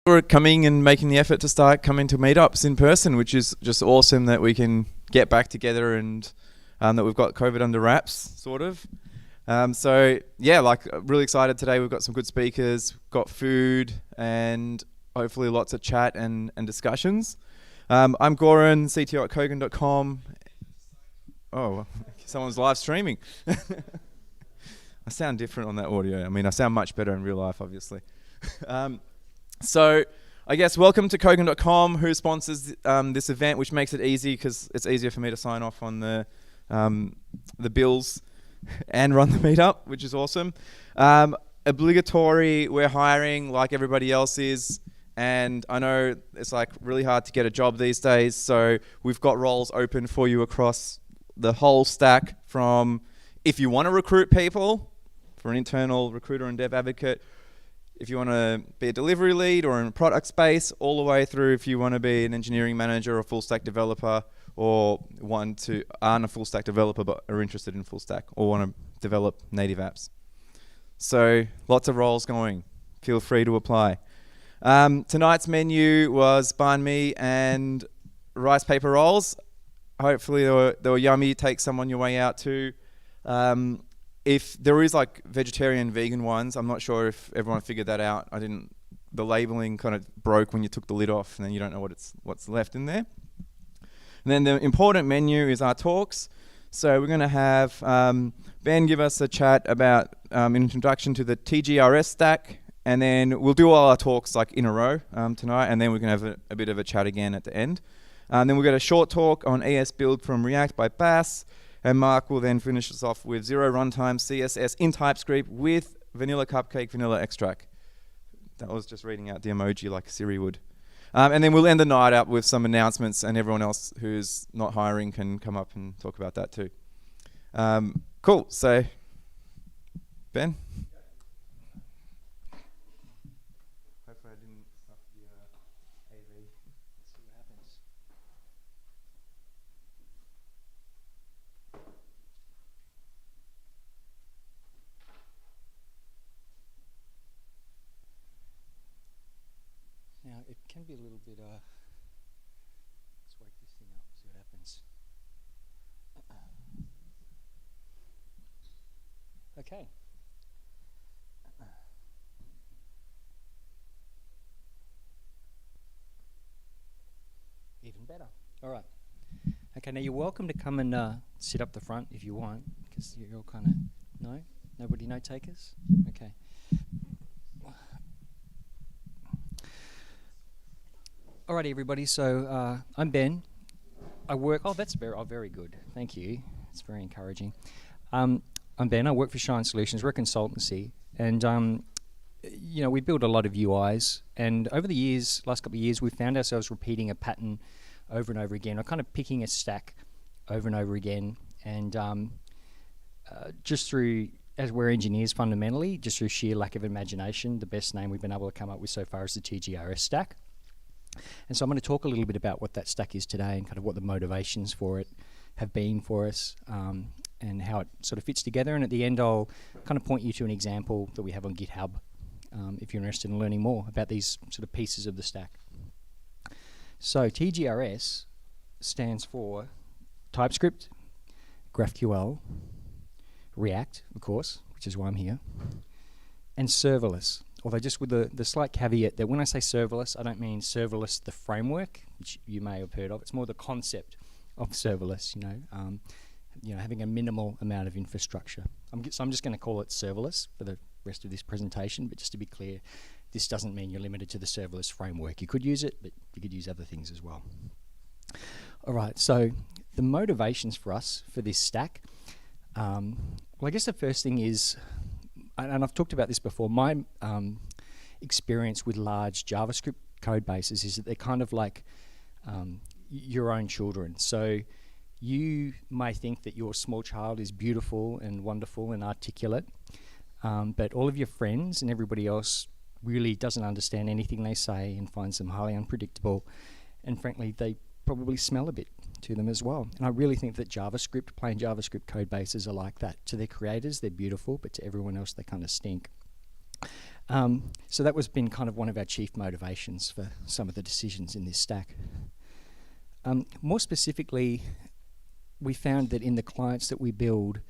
For coming and making the effort to start coming to meetups in person, which is just awesome that we can get back together and that we've got COVID under wraps, sort of. So yeah, like really excited today. We've got some good speakers, got food, and hopefully lots of chat and discussions. I'm Goran, CTO at Kogan.com. Oh, someone's live streaming. I sound different on that audio. I mean, I sound much better in real life, obviously. So I guess welcome to Kogan.com, who sponsors this event, which makes it easy because it's easier for me to sign off on the bills and run the meetup, which is awesome. Obligatory, we're hiring like everybody else is. And I know it's like really hard to get a job these days. So we've got roles open for you across the whole stack, from if you want to recruit people for an internal recruiter and dev advocate, if you want to be a delivery lead or in a product space, all the way through if you want to be an engineering manager or a full stack developer, or aren't a full stack developer but are interested in full stack or want to develop native apps. So lots of roles going. Feel free to apply. Tonight's menu was banh mi and rice paper rolls. Hopefully they were yummy. Take some on your way out too. If there is like vegetarian, vegan ones, I'm not sure if everyone figured that out. The labeling kind of broke when you took the lid off, and then you don't know what's left in there. And then the important menu is our talks. So we're going to have Ben give us a chat about an introduction to the TGRS stack, and then we'll do all our talks like in a row tonight, and then we're going to have a bit of a chat again at the end. Then we'll get a short talk on ESBuild from React by Bas. And Mark will then finish us off with Zero-runtime CSS-in-TypeScript with vanilla cupcake, vanilla extract. That was just reading out the emoji like Siri would. And then we'll end the night up with some announcements, and everyone else who's not hiring can come up and talk about that too. Cool, so Ben? Hopefully I didn't stuff the AV. Let's see what happens. Now, it can be a little bit, let's wake this thing up, see what happens. Okay. Even better. All right. Okay, now you're welcome to come and sit up the front if you want, because you're all kind of, no? Nobody note takers? Okay. Alrighty, everybody. So I'm Ben. I work. Oh, that's very good. Thank you. It's very encouraging. I'm Ben. I work for Shine Solutions. We're a consultancy, and we build a lot of UIs. And over the years, last couple of years, we've found ourselves repeating a pattern over and over again, or kind of picking a stack over and over again. And just through, as we're engineers fundamentally, just through sheer lack of imagination, the best name we've been able to come up with so far is the TGRS stack. And so I'm going to talk a little bit about what that stack is today and kind of what the motivations for it have been for us, and how it sort of fits together. And at the end, I'll kind of point you to an example that we have on GitHub if you're interested in learning more about these sort of pieces of the stack. So TGRS stands for TypeScript, GraphQL, React, of course, which is why I'm here, and serverless. Although just with the slight caveat that when I say serverless, I don't mean serverless the framework, which you may have heard of. It's more the concept of serverless, having a minimal amount of infrastructure. So I'm just going to call it serverless for the rest of this presentation, but just to be clear, this doesn't mean you're limited to the serverless framework. You could use it, but you could use other things as well. All right, so the motivations for us for this stack, well, I guess the first thing is, and I've talked about this before, my experience with large JavaScript code bases is that they're kind of like your own children. So you may think that your small child is beautiful and wonderful and articulate, but all of your friends and everybody else really doesn't understand anything they say and finds them highly unpredictable, and frankly they probably smell a bit to them as well. And I really think that JavaScript, plain JavaScript code bases are like that. To their creators they're beautiful, but to everyone else they kind of stink. So that was been kind of one of our chief motivations for some of the decisions in this stack. More specifically, we found that in the clients that we build,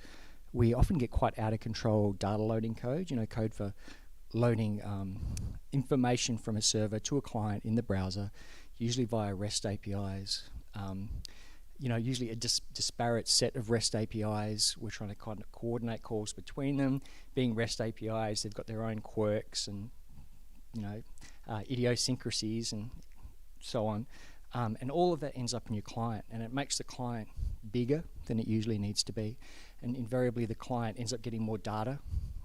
we often get quite out of control data loading code, code for loading information from a server to a client in the browser, usually via REST APIs. Usually a disparate set of REST APIs. We're trying to kind of coordinate calls between them. Being REST APIs, they've got their own quirks and idiosyncrasies and so on. And all of that ends up in your client, and it makes the client bigger than it usually needs to be. And invariably, the client ends up getting more data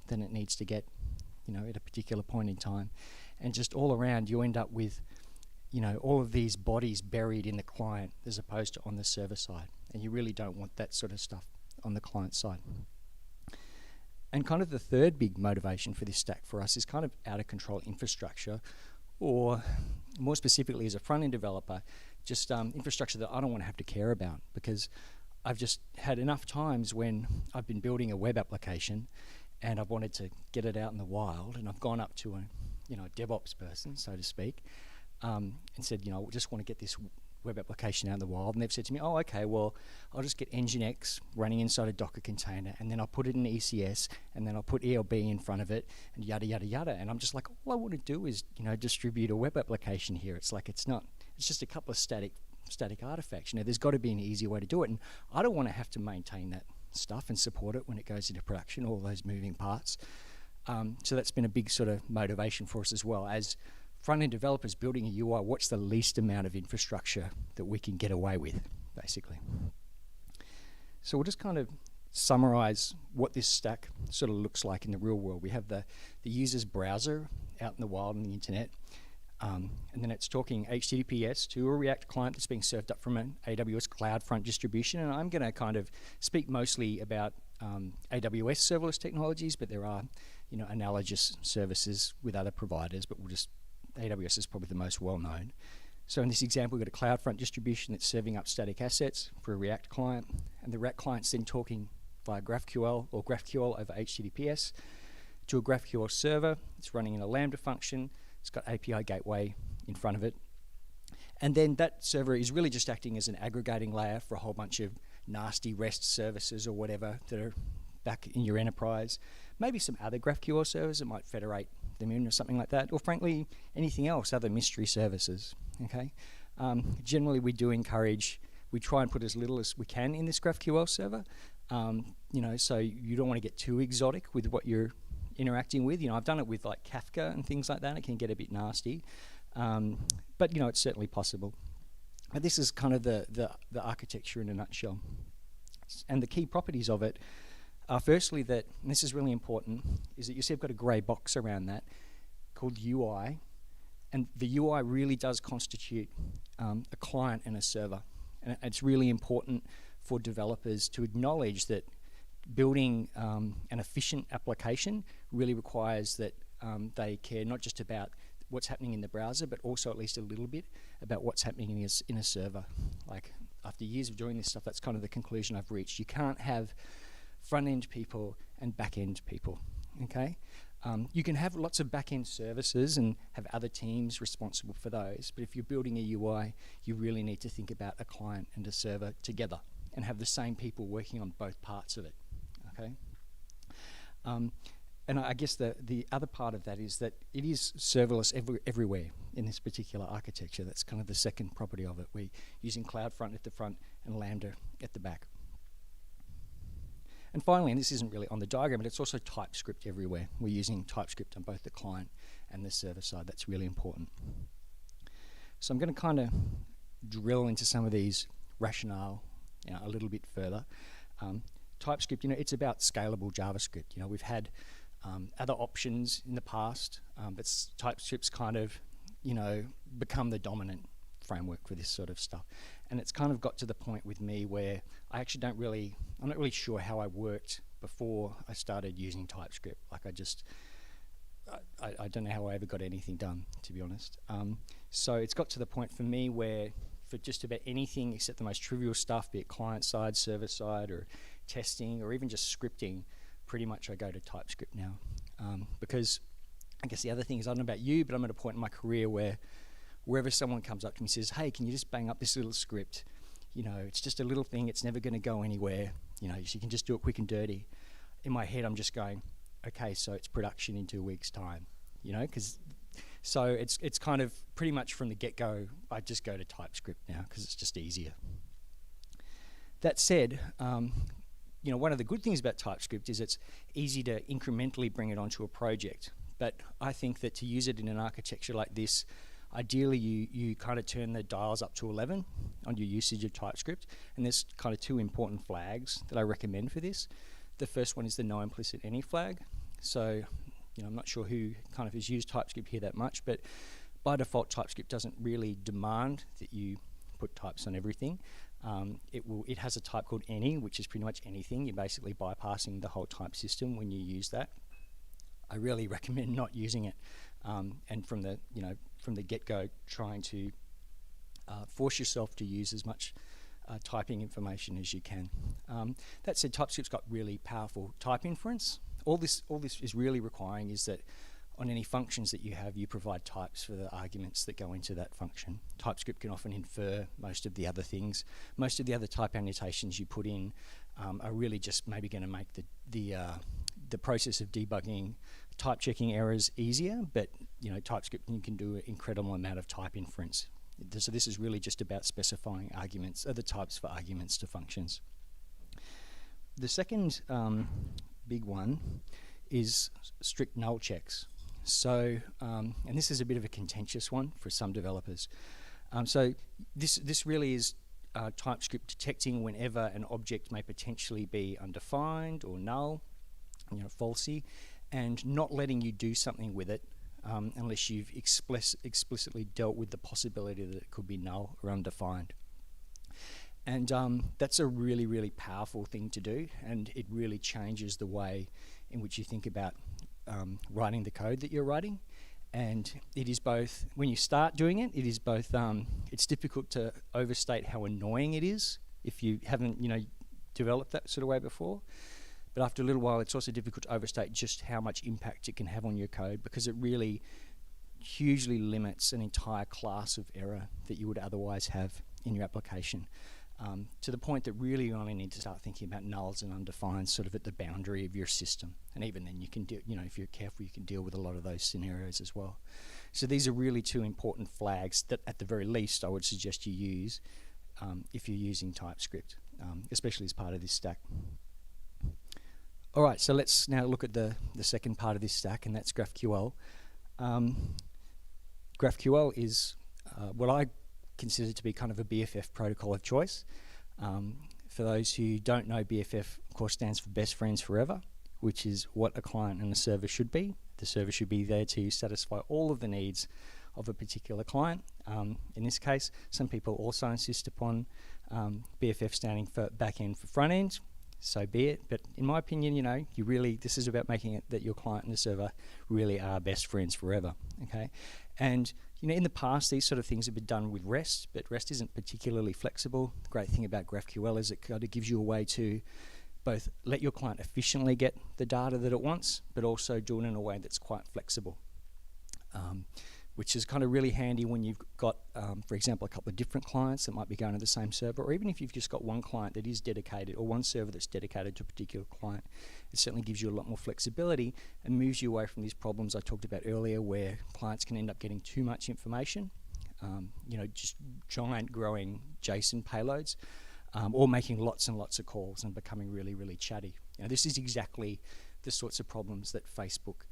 than it needs to get, at a particular point in time. And just all around, you end up with, all of these bodies buried in the client as opposed to on the server side. And you really don't want that sort of stuff on the client side. And kind of the third big motivation for this stack for us is kind of out of control infrastructure, or more specifically as a front-end developer, just infrastructure that I don't want to have to care about, because I've just had enough times when I've been building a web application and I've wanted to get it out in the wild, and I've gone up to a DevOps person, so to speak, and said, I just want to get this web application out in the wild. And they've said to me, oh, okay, well, I'll just get Nginx running inside a Docker container, and then I'll put it in ECS, and then I'll put ELB in front of it, and yada, yada, yada. And I'm just like, all I want to do is, distribute a web application here. It's like, it's just a couple of static artifacts. There's got to be an easier way to do it. And I don't want to have to maintain that stuff and support it when it goes into production, all those moving parts. So that's been a big sort of motivation for us as well. As front-end developers building a UI, what's the least amount of infrastructure that we can get away with, basically? So we'll just kind of summarize what this stack sort of looks like in the real world. We have the user's browser out in the wild on the internet, and then it's talking HTTPS to a React client that's being served up from an AWS CloudFront distribution. And I'm going to kind of speak mostly about AWS serverless technologies, but there are analogous services with other providers, but AWS is probably the most well-known. So in this example, we've got a CloudFront distribution that's serving up static assets for a React client, and the React client's then talking via GraphQL or GraphQL over HTTPS to a GraphQL server. It's running in a lambda function. It's got API gateway in front of it. And then that server is really just acting as an aggregating layer for a whole bunch of nasty REST services or whatever that are back in your enterprise. Maybe some other GraphQL servers that might federate them in or something like that, or frankly, anything else, other mystery services, okay? Generally, we try and put as little as we can in this GraphQL server, so you don't want to get too exotic with what you're interacting with. I've done it with like Kafka and things like that. It can get a bit nasty, but it's certainly possible. But this is kind of the architecture in a nutshell. And the key properties of it are firstly that, and this is really important, is that you see I've got a grey box around that called UI, and the UI really does constitute a client and a server. And it's really important for developers to acknowledge that building an efficient application really requires that they care not just about what's happening in the browser, but also at least a little bit about what's happening in a server. Like, after years of doing this stuff, that's kind of the conclusion I've reached. You can't have front-end people and back-end people, okay? You can have lots of back-end services and have other teams responsible for those, but if you're building a UI, you really need to think about a client and a server together and have the same people working on both parts of it, okay? And I guess the other part of that is that it is serverless everywhere in this particular architecture. That's kind of the second property of it. We're using CloudFront at the front and Lambda at the back. And finally, and this isn't really on the diagram, but it's also TypeScript everywhere. We're using TypeScript on both the client and the server side. That's really important. So I'm going to kind of drill into some of these rationale a little bit further. TypeScript, it's about scalable JavaScript. We've had other options in the past, but TypeScript's kind of, become the dominant framework for this sort of stuff. And it's kind of got to the point with me where I actually I'm not really sure how I worked before I started using TypeScript. Like I don't know how I ever got anything done, to be honest. So it's got to the point for me where for just about anything except the most trivial stuff, be it client side, server side, or testing, or even just scripting, pretty much I go to TypeScript now. Because I guess the other thing is, I don't know about you, but I'm at a point in my career where wherever someone comes up to me and says, hey, can you just bang up this little script? You know, it's just a little thing, it's never going to go anywhere. You know, you can just do it quick and dirty. In my head, I'm just going, okay, so it's production in 2 weeks' time. You know, so it's kind of pretty much from the get-go, I just go to TypeScript now because it's just easier. That said, you know, one of the good things about TypeScript is it's easy to incrementally bring it onto a project. But I think that to use it in an architecture like this, ideally you kind of turn the dials up to 11 on your usage of TypeScript. And there's kind of 2 important flags that I recommend for this. The first one is the no implicit any flag. So, you know, I'm not sure who kind of has used TypeScript here that much, but by default, TypeScript doesn't really demand that you put types on everything. It has a type called any, which is pretty much anything. You're basically bypassing the whole type system when you use that. I really recommend not using it, and from the get-go, trying to force yourself to use as much typing information as you can. That said, TypeScript's got really powerful type inference. All this is really requiring is that on any functions that you have, you provide types for the arguments that go into that function. TypeScript can often infer most of the other things. Most of the other type annotations you put in are really just maybe going to make the process of debugging, type checking errors easier, but you know, TypeScript, you can do an incredible amount of type inference. So this is really just about specifying arguments, other types for arguments to functions. The second big one is strict null checks. So, and this is a bit of a contentious one for some developers. So this really is TypeScript detecting whenever an object may potentially be undefined or null, you know, falsy, and not letting you do something with it unless you've explicitly dealt with the possibility that it could be null or undefined. And that's a really, really powerful thing to do, and it really changes the way in which you think about writing the code that you're writing. And it is both, when you start doing it, it is both, it's difficult to overstate how annoying it is if you haven't, you know, developed that sort of way before. But after a little while, it's also difficult to overstate just how much impact it can have on your code, because it really hugely limits an entire class of error that you would otherwise have in your application. To the point that really you only need to start thinking about nulls and undefined sort of at the boundary of your system. And even then you can deal, you know, if you're careful, you can deal with a lot of those scenarios as well. So these are really 2 important flags that at the very least I would suggest you use if you're using TypeScript, especially as part of this stack. All right, so let's now look at the second part of this stack, and that's GraphQL. GraphQL is what I consider to be kind of a BFF protocol of choice. For those who don't know, BFF of course stands for Best Friends Forever, which is what a client and a server should be. The server should be there to satisfy all of the needs of a particular client. In this case, some people also insist upon BFF standing for back end for front end. So be it, but in my opinion, you know, this is about making it that your client and the server really are best friends forever, okay? And, you know, in the past, these sort of things have been done with REST, but REST isn't particularly flexible. The great thing about GraphQL is it kind of gives you a way to both let your client efficiently get the data that it wants, but also do it in a way that's quite flexible. Which is kind of really handy when you've got, for example, a couple of different clients that might be going to the same server, or even if you've just got one client that is dedicated, or one server that's dedicated to a particular client. It certainly gives you a lot more flexibility and moves you away from these problems I talked about earlier, where clients can end up getting too much information, you know, just giant growing JSON payloads, or making lots and lots of calls and becoming really, really chatty. You know, this is exactly the sorts of problems that Facebook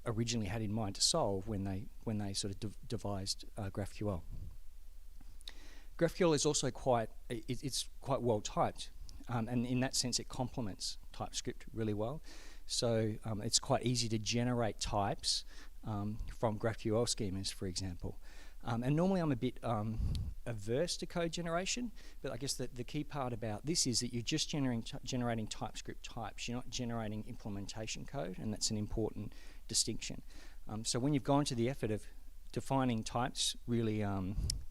originally had in mind to solve when they sort of devised GraphQL. GraphQL is also it's quite well typed, and in that sense it complements TypeScript really well. So it's quite easy to generate types from GraphQL schemas, for example. And normally I'm a bit averse to code generation, but I guess the key part about this is that you're just generating TypeScript types. You're not generating implementation code, and that's an important distinction. So when you've gone to the effort of defining types really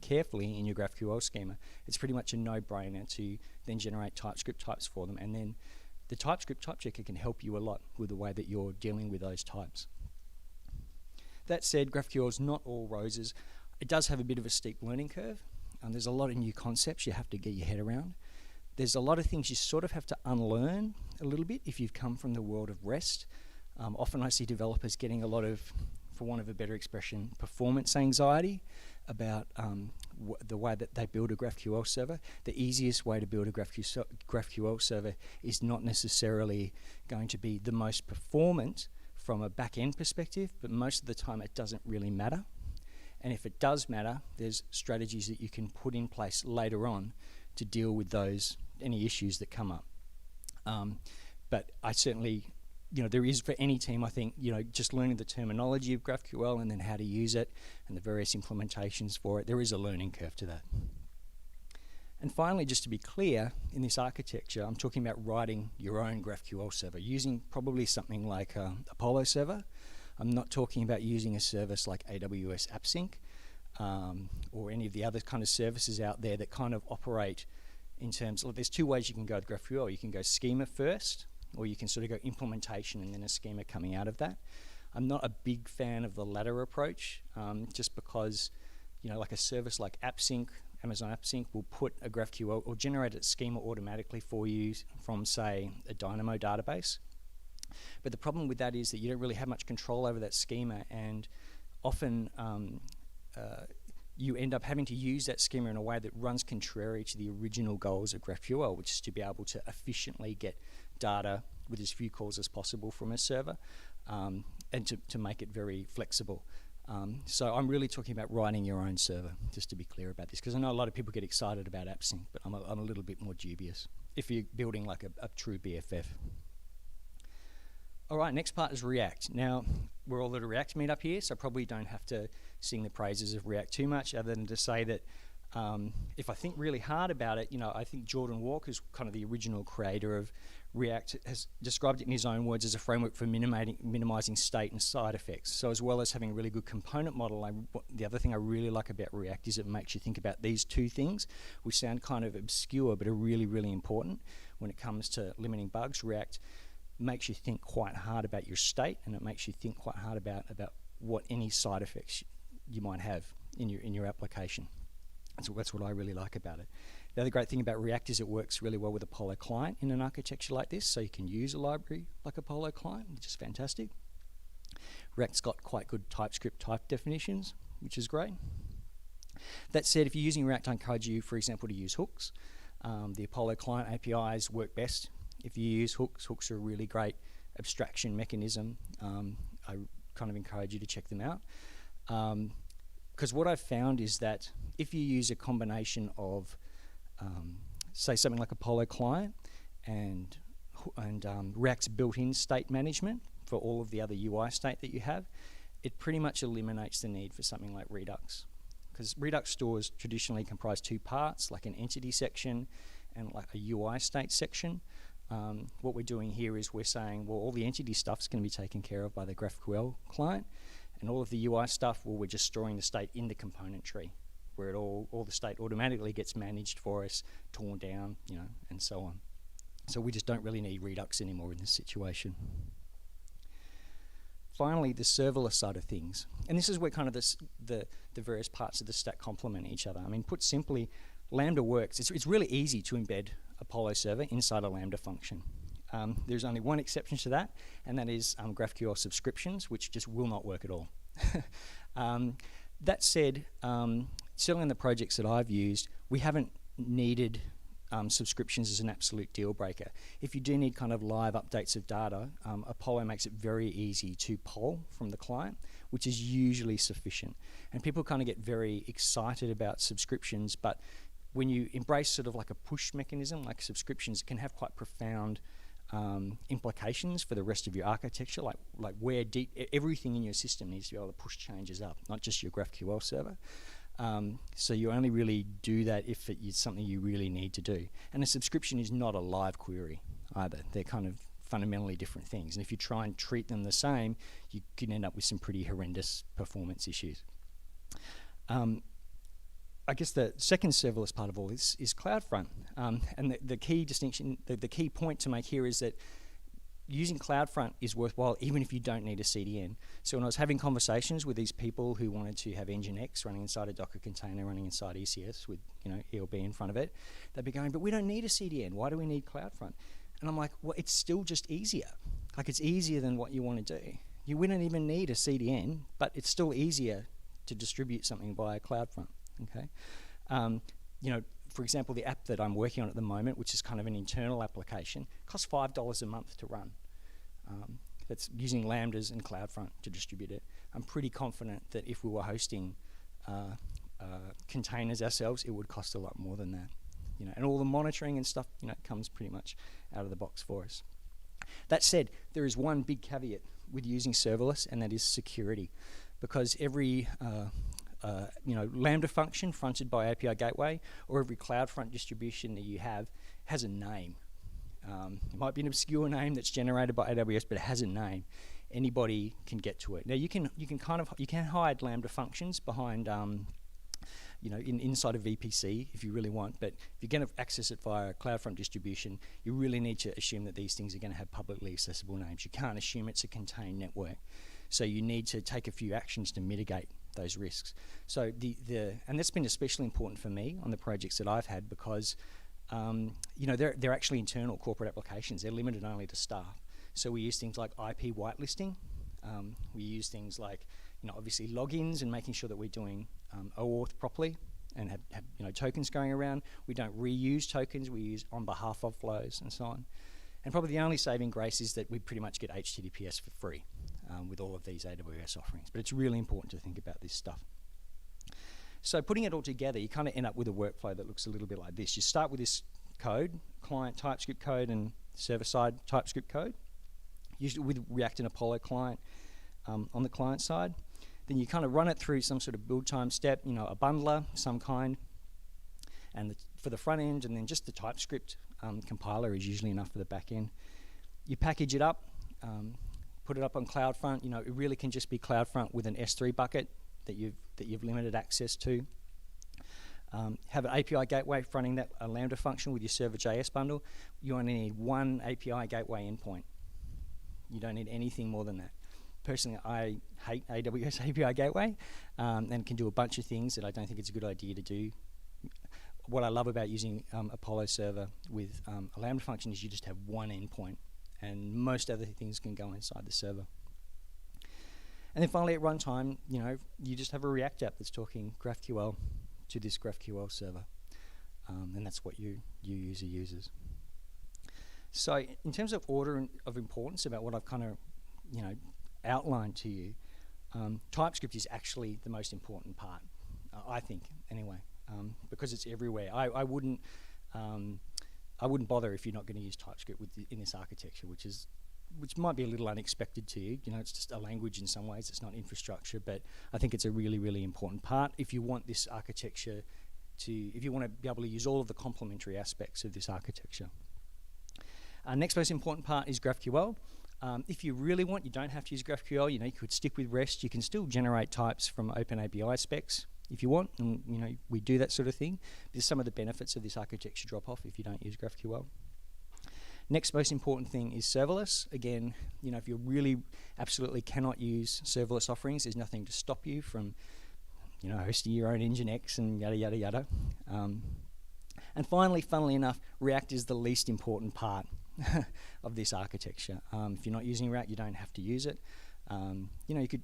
carefully in your GraphQL schema, it's pretty much a no-brainer to then generate TypeScript types for them, and then the TypeScript type checker can help you a lot with the way that you're dealing with those types. That said, GraphQL is not all roses. It does have a bit of a steep learning curve. There's a lot of new concepts you have to get your head around. There's a lot of things you sort of have to unlearn a little bit if you've come from the world of REST. Often I see developers getting a lot of, for want of a better expression, performance anxiety about the way that they build a GraphQL server. The easiest way to build a GraphQL server is not necessarily going to be the most performant from a back-end perspective, but most of the time it doesn't really matter. And if it does matter, there's strategies that you can put in place later on to deal with any issues that come up. But I certainly, there is for any team, I think, just learning the terminology of GraphQL and then how to use it and the various implementations for it, there is a learning curve to that. And finally, just to be clear, in this architecture, I'm talking about writing your own GraphQL server, using probably something like Apollo server. I'm not talking about using a service like AWS AppSync or any of the other kind of services out there that kind of operate in terms of, there's two ways you can go with GraphQL. You can go schema first, or you can sort of go implementation and then a schema coming out of that. I'm not a big fan of the latter approach, just because, like a service like AppSync, Amazon AppSync will put a GraphQL or generate a schema automatically for you from, say, a Dynamo database. But the problem with that is that you don't really have much control over that schema, and often you end up having to use that schema in a way that runs contrary to the original goals of GraphQL, which is to be able to efficiently get data with as few calls as possible from a server, and to make it very flexible. So I'm really talking about writing your own server, just to be clear about this, because I know a lot of people get excited about AppSync, but I'm a little bit more dubious if you're building like a true BFF. All right, next part is React. Now, we're all at a React meetup here, so I probably don't have to sing the praises of React too much, other than to say that if I think really hard about it, I think Jordan Walker's kind of the original creator of React, has described it in his own words as a framework for minimizing state and side effects. So as well as having a really good component model, the other thing I really like about React is it makes you think about these two things, which sound kind of obscure but are really, really important when it comes to limiting bugs. React makes you think quite hard about your state, and it makes you think quite hard about what any side effects you might have in your application. So that's what I really like about it. The other great thing about React is it works really well with Apollo Client in an architecture like this, so you can use a library like Apollo Client, which is fantastic. React's got quite good TypeScript type definitions, which is great. That said, if you're using React, I encourage you, for example, to use hooks. The Apollo Client APIs work best if you use hooks. Hooks are a really great abstraction mechanism. I kind of encourage you to check them out. Because what I've found is that if you use a combination of, say, something like Apollo Client and React's built-in state management for all of the other UI state that you have, it pretty much eliminates the need for something like Redux. Because Redux stores traditionally comprise two parts, like an entity section and like a UI state section. What we're doing here is we're saying, well, all the entity stuff's going to be taken care of by the GraphQL client, and all of the UI stuff, well, we're just storing the state in the component tree, where it all the state automatically gets managed for us, torn down, and so on. So we just don't really need Redux anymore in this situation. Finally, the serverless side of things. And this is where kind of the various parts of the stack complement each other. I mean, put simply, Lambda works. It's really easy to embed Apollo server inside a Lambda function. There's only one exception to that, and that is GraphQL subscriptions, which just will not work at all. That said, certainly in the projects that I've used, we haven't needed subscriptions as an absolute deal breaker. If you do need kind of live updates of data, Apollo makes it very easy to poll from the client, which is usually sufficient. And people kind of get very excited about subscriptions, but when you embrace sort of like a push mechanism, like subscriptions, it can have quite profound implications for the rest of your architecture, like where everything in your system needs to be able to push changes up, not just your GraphQL server. So you only really do that if it's something you really need to do. And a subscription is not a live query either. They're kind of fundamentally different things. And if you try and treat them the same, you can end up with some pretty horrendous performance issues. I guess the second serverless part of all this is CloudFront. And the key distinction, the key point to make here is that using CloudFront is worthwhile even if you don't need a CDN. So when I was having conversations with these people who wanted to have Nginx running inside a Docker container, running inside ECS with ELB in front of it, they'd be going, but we don't need a CDN. Why do we need CloudFront? And I'm like, well, it's still just easier. Like, it's easier than what you want to do. We don't even need a CDN, but it's still easier to distribute something via CloudFront. Okay, for example, the app that I'm working on at the moment, which is kind of an internal application, costs $5 a month to run. That's using lambdas and CloudFront to distribute it. I'm pretty confident that if we were hosting containers ourselves, it would cost a lot more than that. And all the monitoring and stuff, comes pretty much out of the box for us. That said, there is one big caveat with using serverless, and that is security, because every Lambda function fronted by API Gateway, or every CloudFront distribution that you have, has a name. It might be an obscure name that's generated by AWS, but it has a name. Anybody can get to it. Now you can hide Lambda functions behind inside of VPC if you really want, but if you're going to access it via a CloudFront distribution, you really need to assume that these things are going to have publicly accessible names. You can't assume it's a contained network. So you need to take a few actions to mitigate those risks. So and that's been especially important for me on the projects that I've had, because they're actually internal corporate applications. They're limited only to staff. So we use things like IP whitelisting. We use things like obviously logins and making sure that we're doing OAuth properly and have tokens going around. We don't reuse tokens. We use on behalf of flows and so on. And probably the only saving grace is that we pretty much get HTTPS for free with all of these AWS offerings. But it's really important to think about this stuff. So putting it all together, you kind of end up with a workflow that looks a little bit like this. You start with this code, client TypeScript code and server-side TypeScript code, usually with React and Apollo client on the client side. Then you kind of run it through some sort of build time step, a bundler, some kind, and for the front end, and then just the TypeScript compiler is usually enough for the back end. You package it up, put it up on CloudFront. It really can just be CloudFront with an S3 bucket that you've limited access to. Have an API gateway fronting that a Lambda function with your server.js bundle. You only need one API gateway endpoint. You don't need anything more than that. Personally, I hate AWS API Gateway and can do a bunch of things that I don't think it's a good idea to do. What I love about using Apollo Server with a Lambda function is you just have one endpoint, and most other things can go inside the server. And then finally at runtime, you just have a React app that's talking GraphQL to this GraphQL server, and that's what your user uses. So in terms of order of importance about what I've kind of outlined to you, TypeScript is actually the most important part, I think, anyway, because it's everywhere. I wouldn't bother if you're not going to use TypeScript in this architecture, which might be a little unexpected to you. It's just a language in some ways. It's not infrastructure, but I think it's a really, really important part if you want this architecture if you want to be able to use all of the complementary aspects of this architecture. Next most important part is GraphQL. If you really want, you don't have to use GraphQL. You could stick with REST. You can still generate types from OpenAPI specs if you want, and we do that sort of thing. There's some of the benefits of this architecture drop off if you don't use GraphQL. Next most important thing is serverless. Again, if you really absolutely cannot use serverless offerings, there's nothing to stop you from hosting your own Nginx and yada yada yada. And finally, funnily enough, React is the least important part of this architecture. If you're not using React, you don't have to use it.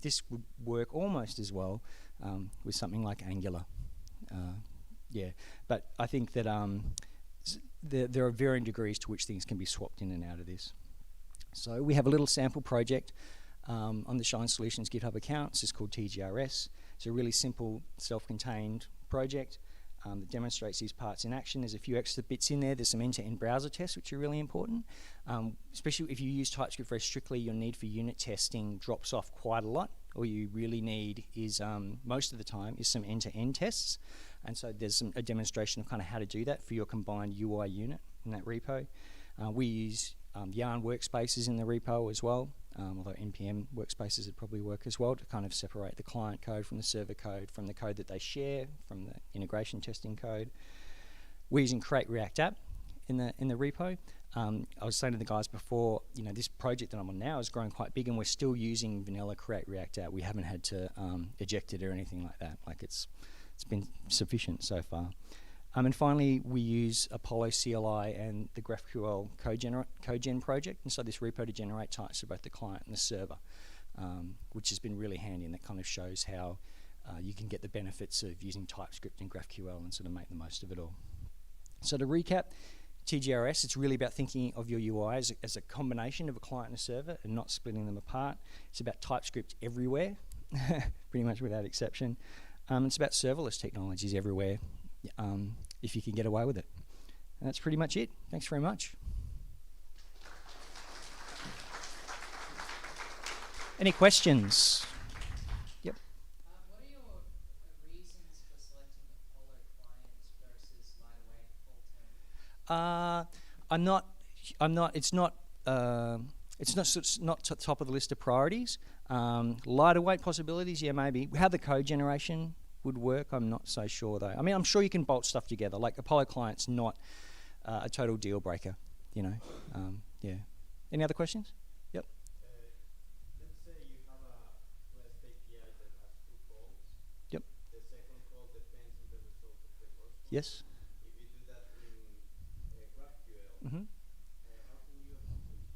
This would work almost as well with something like Angular. But I think that there are varying degrees to which things can be swapped in and out of this. So we have a little sample project on the Shine Solutions GitHub account. It's just called TGRS. It's a really simple, self-contained project that demonstrates these parts in action. There's a few extra bits in there. There's some end-to-end browser tests, which are really important. Especially if you use TypeScript very strictly, your need for unit testing drops off quite a lot. All you really need is, most of the time, is some end-to-end tests. And so there's a demonstration of kind of how to do that for your combined UI unit in that repo. We use Yarn workspaces in the repo as well, although NPM workspaces would probably work as well to kind of separate the client code from the server code, from the code that they share, from the integration testing code. We're using Create React App in the repo. I was saying to the guys before, this project that I'm on now is growing quite big, and we're still using vanilla create react out. We haven't had to eject it or anything like that. Like it's been sufficient so far. And finally, we use Apollo CLI and the GraphQL CodeGen project, and so this repo to generate types for both the client and the server, which has been really handy, and that kind of shows how you can get the benefits of using TypeScript and GraphQL and sort of make the most of it all. So to recap, TGRS, it's really about thinking of your UI as a combination of a client and a server and not splitting them apart. It's about TypeScript everywhere, pretty much without exception. It's about serverless technologies everywhere, if you can get away with it. And that's pretty much it. Thanks very much. Any questions? Yep. What are your reasons for selecting Apollo clients versus lightweight alternative? It's not top of the list of priorities. Lighter weight possibilities, yeah, maybe. How the code generation would work, I'm not so sure though. I mean, I'm sure you can bolt stuff together. Like Apollo client's not a total deal breaker, Yeah. Any other questions? Yep. Let's say you have a REST API that has two calls. Yep. The second call depends on the result of the first one. Yes. If you do that in GraphQL, Mm-hmm. how can you accomplish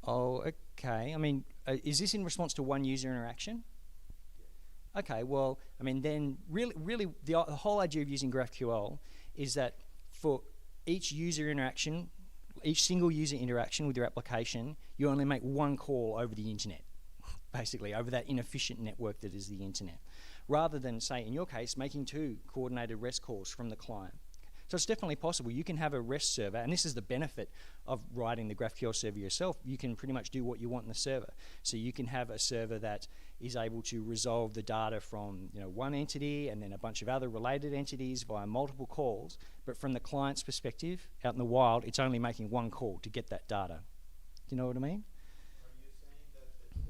that? Oh, okay. I mean, is this in response to one user interaction? Yeah. Okay, well, I mean, then really the whole idea of using GraphQL is that for each user interaction, each single user interaction with your application, you only make one call over the internet, basically, over that inefficient network that is the internet, rather than, say, in your case, making two coordinated REST calls from the client. So it's definitely possible. You can have a REST server, and this is the benefit of writing the GraphQL server yourself. You can pretty much do what you want in the server. So you can have a server that is able to resolve the data from one entity and then a bunch of other related entities via multiple calls. But from the client's perspective, out in the wild, it's only making one call to get that data. Do you know what I mean? Are you saying that the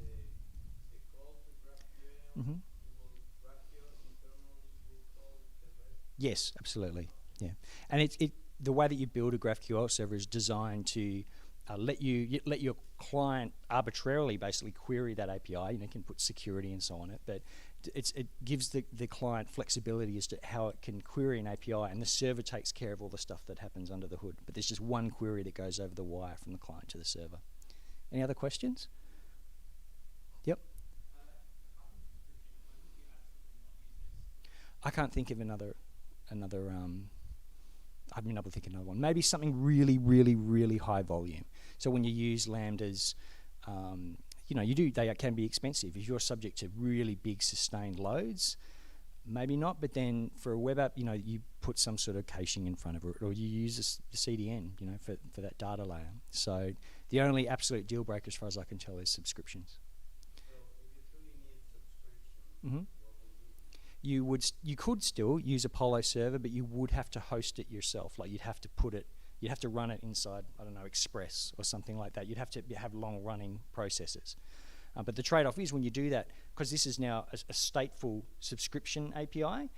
call to GraphQL, Mm-hmm. GraphQL internally will call the REST? Yes, absolutely. Yeah, and the way that you build a GraphQL server is designed to let your client arbitrarily basically query that API. You can put security and so on it, but it gives the client flexibility as to how it can query an API, and the server takes care of all the stuff that happens under the hood. But there's just one query that goes over the wire from the client to the server. Any other questions? Yep. I can't think of another. I've been able to think of another one. Maybe something really, really, really high volume. So when you use lambdas, they can be expensive. If you're subject to really big sustained loads, maybe not. But then for a web app, you put some sort of caching in front of it, or you use the CDN, for that data layer. So the only absolute deal breaker, as far as I can tell, is subscriptions. So if you truly need subscription, Mm-hmm. You could still use Apollo server, but you would have to host it yourself. Like you'd have to run it inside, I don't know, Express or something like that. You'd have to have long running processes. But the trade-off is when you do that, because this is now a stateful subscription API,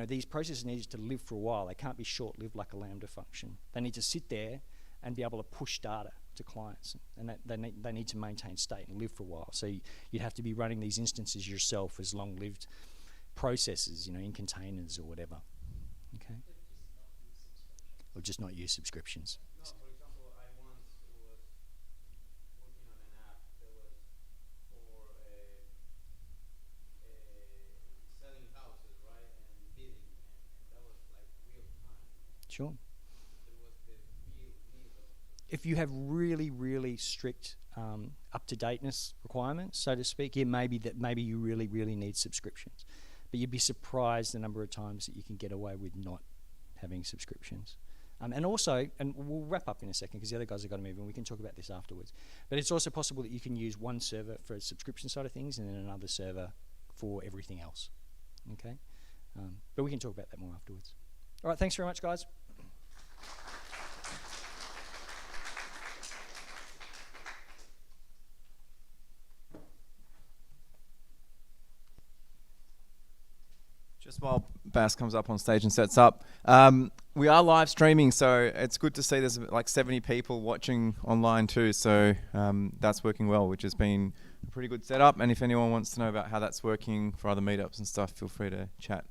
these processes need to live for a while. They can't be short-lived like a Lambda function. They need to sit there and be able to push data to clients, and they need to maintain state and live for a while. So you'd have to be running these instances yourself as long-lived processes, in containers or whatever. Okay. Or just not use subscriptions. No, for example, I once was working on an app that was for selling houses, right, and bidding, and that was like real time. Sure. There was the real need of. If you have really, really strict up-to-dateness requirements, so to speak, maybe you really, really need subscriptions. But you'd be surprised the number of times that you can get away with not having subscriptions. And also, and we'll wrap up in a second because the other guys have got to move and we can talk about this afterwards. But it's also possible that you can use one server for the subscription side of things and then another server for everything else. Okay? But we can talk about that more afterwards. All right, thanks very much, guys. Just while Bas comes up on stage and sets up, We are live streaming, so it's good to see there's like 70 people watching online too. So that's working well, which has been a pretty good setup. And if anyone wants to know about how that's working for other meetups and stuff, feel free to chat.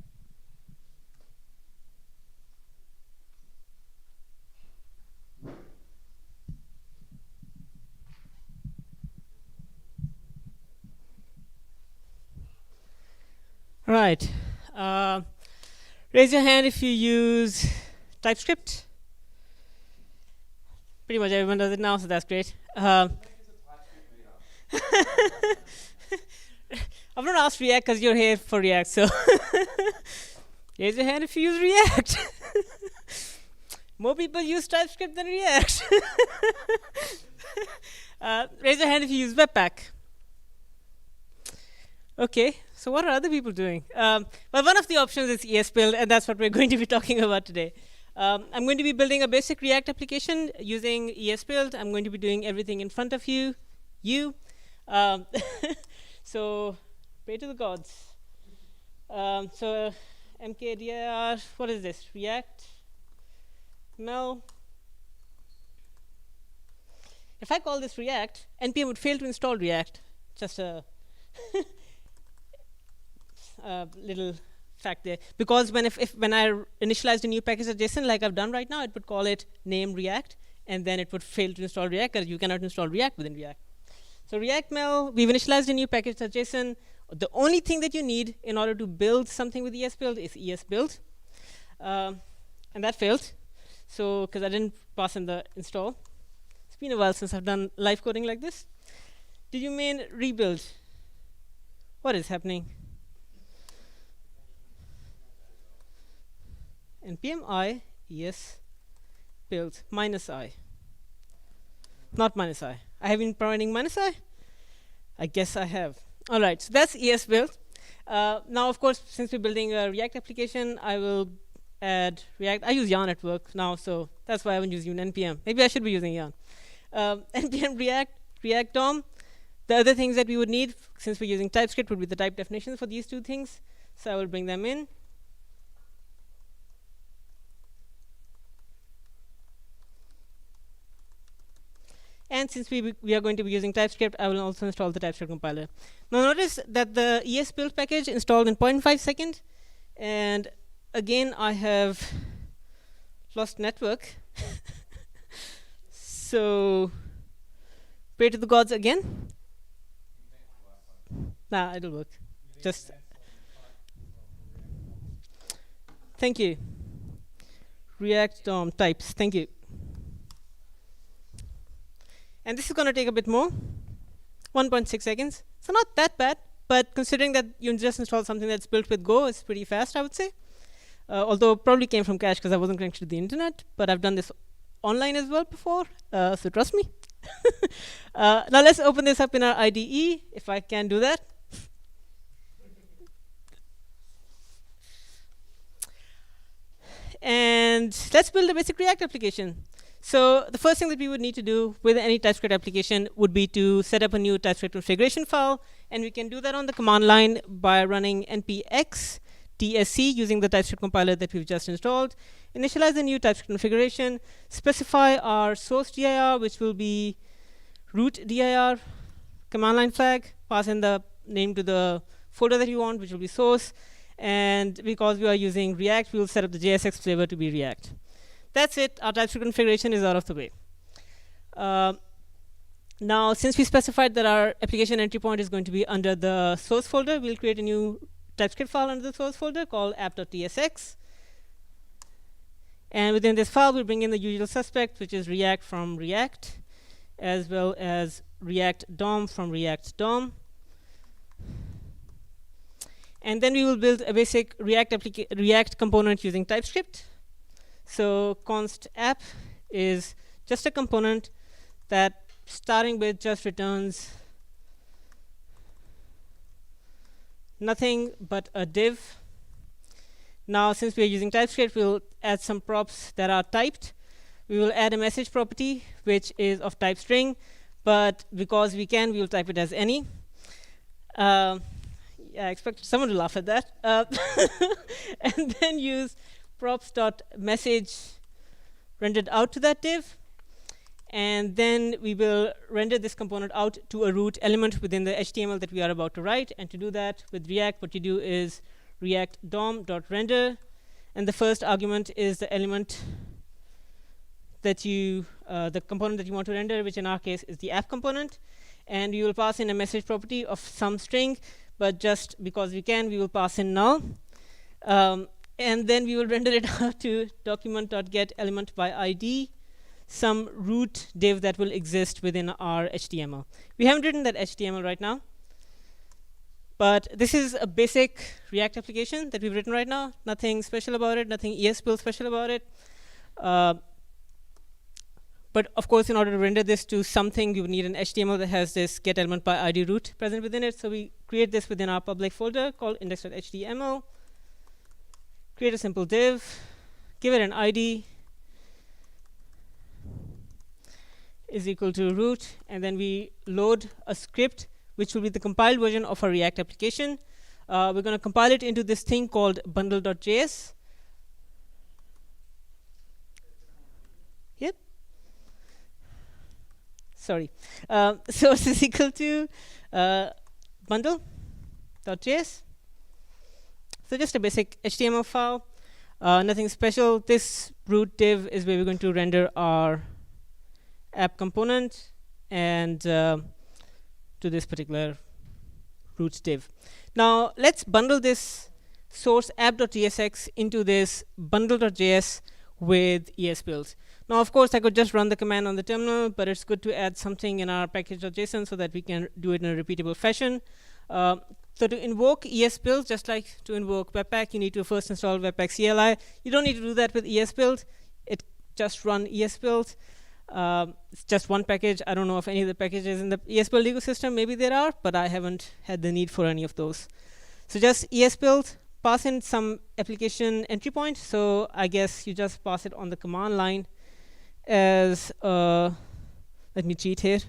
Right. Raise your hand if you use TypeScript. Pretty much everyone does it now, so that's great. I've not asked React because you're here for React, so raise your hand if you use React. More people use TypeScript than React. Raise your hand if you use Webpack. Okay, so what are other people doing? Well, one of the options is ESBuild, and that's what we're going to be talking about today. I'm going to be building a basic React application using ESBuild. I'm going to be doing everything in front of you. So pray to the gods. So mkdir, what is this? React, Mel. If I call this React, NPM would fail to install React. Just a little fact there, because when I initialized a new package.json like I've done right now, it would call it name React, and then it would fail to install React because you cannot install React within React. So React Mel, we've initialized a new package.json. The only thing that you need in order to build something with ESBuild is ESBuild, and that failed. So because I didn't pass in the install. It's been a while since I've done live coding like this. Did you mean rebuild? What is happening? npm I ESBuild -i. Not -i. I have been providing -i? I guess I have. All right, so that's ESBuild. Now, of course, since we're building a React application, I will add React. I use Yarn at work now, so that's why I haven't used npm. Maybe I should be using Yarn. npm React DOM. The other things that we would need, since we're using TypeScript, would be the type definitions for these two things. So I will bring them in. And since we are going to be using TypeScript, I will also install the TypeScript compiler. Now notice that the ESBuild package installed in 0.5 seconds. And again, I have lost network. So pray to the gods again. Nah, it'll work. Just thank you. React DOM types. Thank you. And this is going to take a bit more, 1.6 seconds. So not that bad, but considering that you just installed something that's built with Go, it's pretty fast, I would say. Although it probably came from cache because I wasn't connected to the internet, but I've done this online as well before, so trust me. Now let's open this up in our IDE, if I can do that. And let's build a basic React application. So the first thing that we would need to do with any TypeScript application would be to set up a new TypeScript configuration file. And we can do that on the command line by running npx tsc using the TypeScript compiler that we've just installed. Initialize the new TypeScript configuration. Specify our source dir, which will be root dir, command line flag. Pass in the name to the folder that you want, which will be source. And because we are using React, we will set up the JSX flavor to be React. That's it. Our TypeScript configuration is out of the way. Now, since we specified that our application entry point is going to be under the source folder, we'll create a new TypeScript file under the source folder called app.tsx. And within this file, we'll bring in the usual suspect, which is React from React, as well as React DOM from React DOM. And then we will build a basic React component using TypeScript. So const app is just a component that, starting with, just returns nothing but a div. Now, since we are using TypeScript, we'll add some props that are typed. We will add a message property, which is of type string. But because we can, we will type it as any. Yeah, I expected someone to laugh at that. And then use props.message rendered out to that div. And then we will render this component out to a root element within the HTML that we are about to write. And to do that with React, what you do is React DOM.render. And the first argument is the element that you, the component that you want to render, which in our case is the app component. And you will pass in a message property of some string, but just because we can, we will pass in null. And then we will render it out to document.getElementById, some root div that will exist within our HTML. We haven't written that HTML right now, but this is a basic React application that we've written right now. Nothing special about it, nothing ESBuild special about it. But of course, in order to render this to something, you would need an HTML that has this getElementById root present within it. So we create this within our public folder called index.html. Create a simple div, give it an ID is equal to root, and then we load a script which will be the compiled version of our React application. We're going to compile it into this thing called bundle.js. Yep. Sorry. Source is equal to bundle.js. So just a basic HTML file, nothing special. This root div is where we're going to render our app component and to this particular root div. Now let's bundle this source app.tsx into this bundle.js with ESBuild. Now of course I could just run the command on the terminal, but it's good to add something in our package.json so that we can do it in a repeatable fashion. So to invoke ESBuild, just like to invoke Webpack, you need to first install Webpack CLI. You don't need to do that with ESBuild. It just run ESBuild. It's just one package. I don't know if any of the packages in the ESBuild ecosystem, maybe there are, but I haven't had the need for any of those. So just ESBuild, pass in some application entry point. So I guess you just pass it on the command line as, let me cheat here,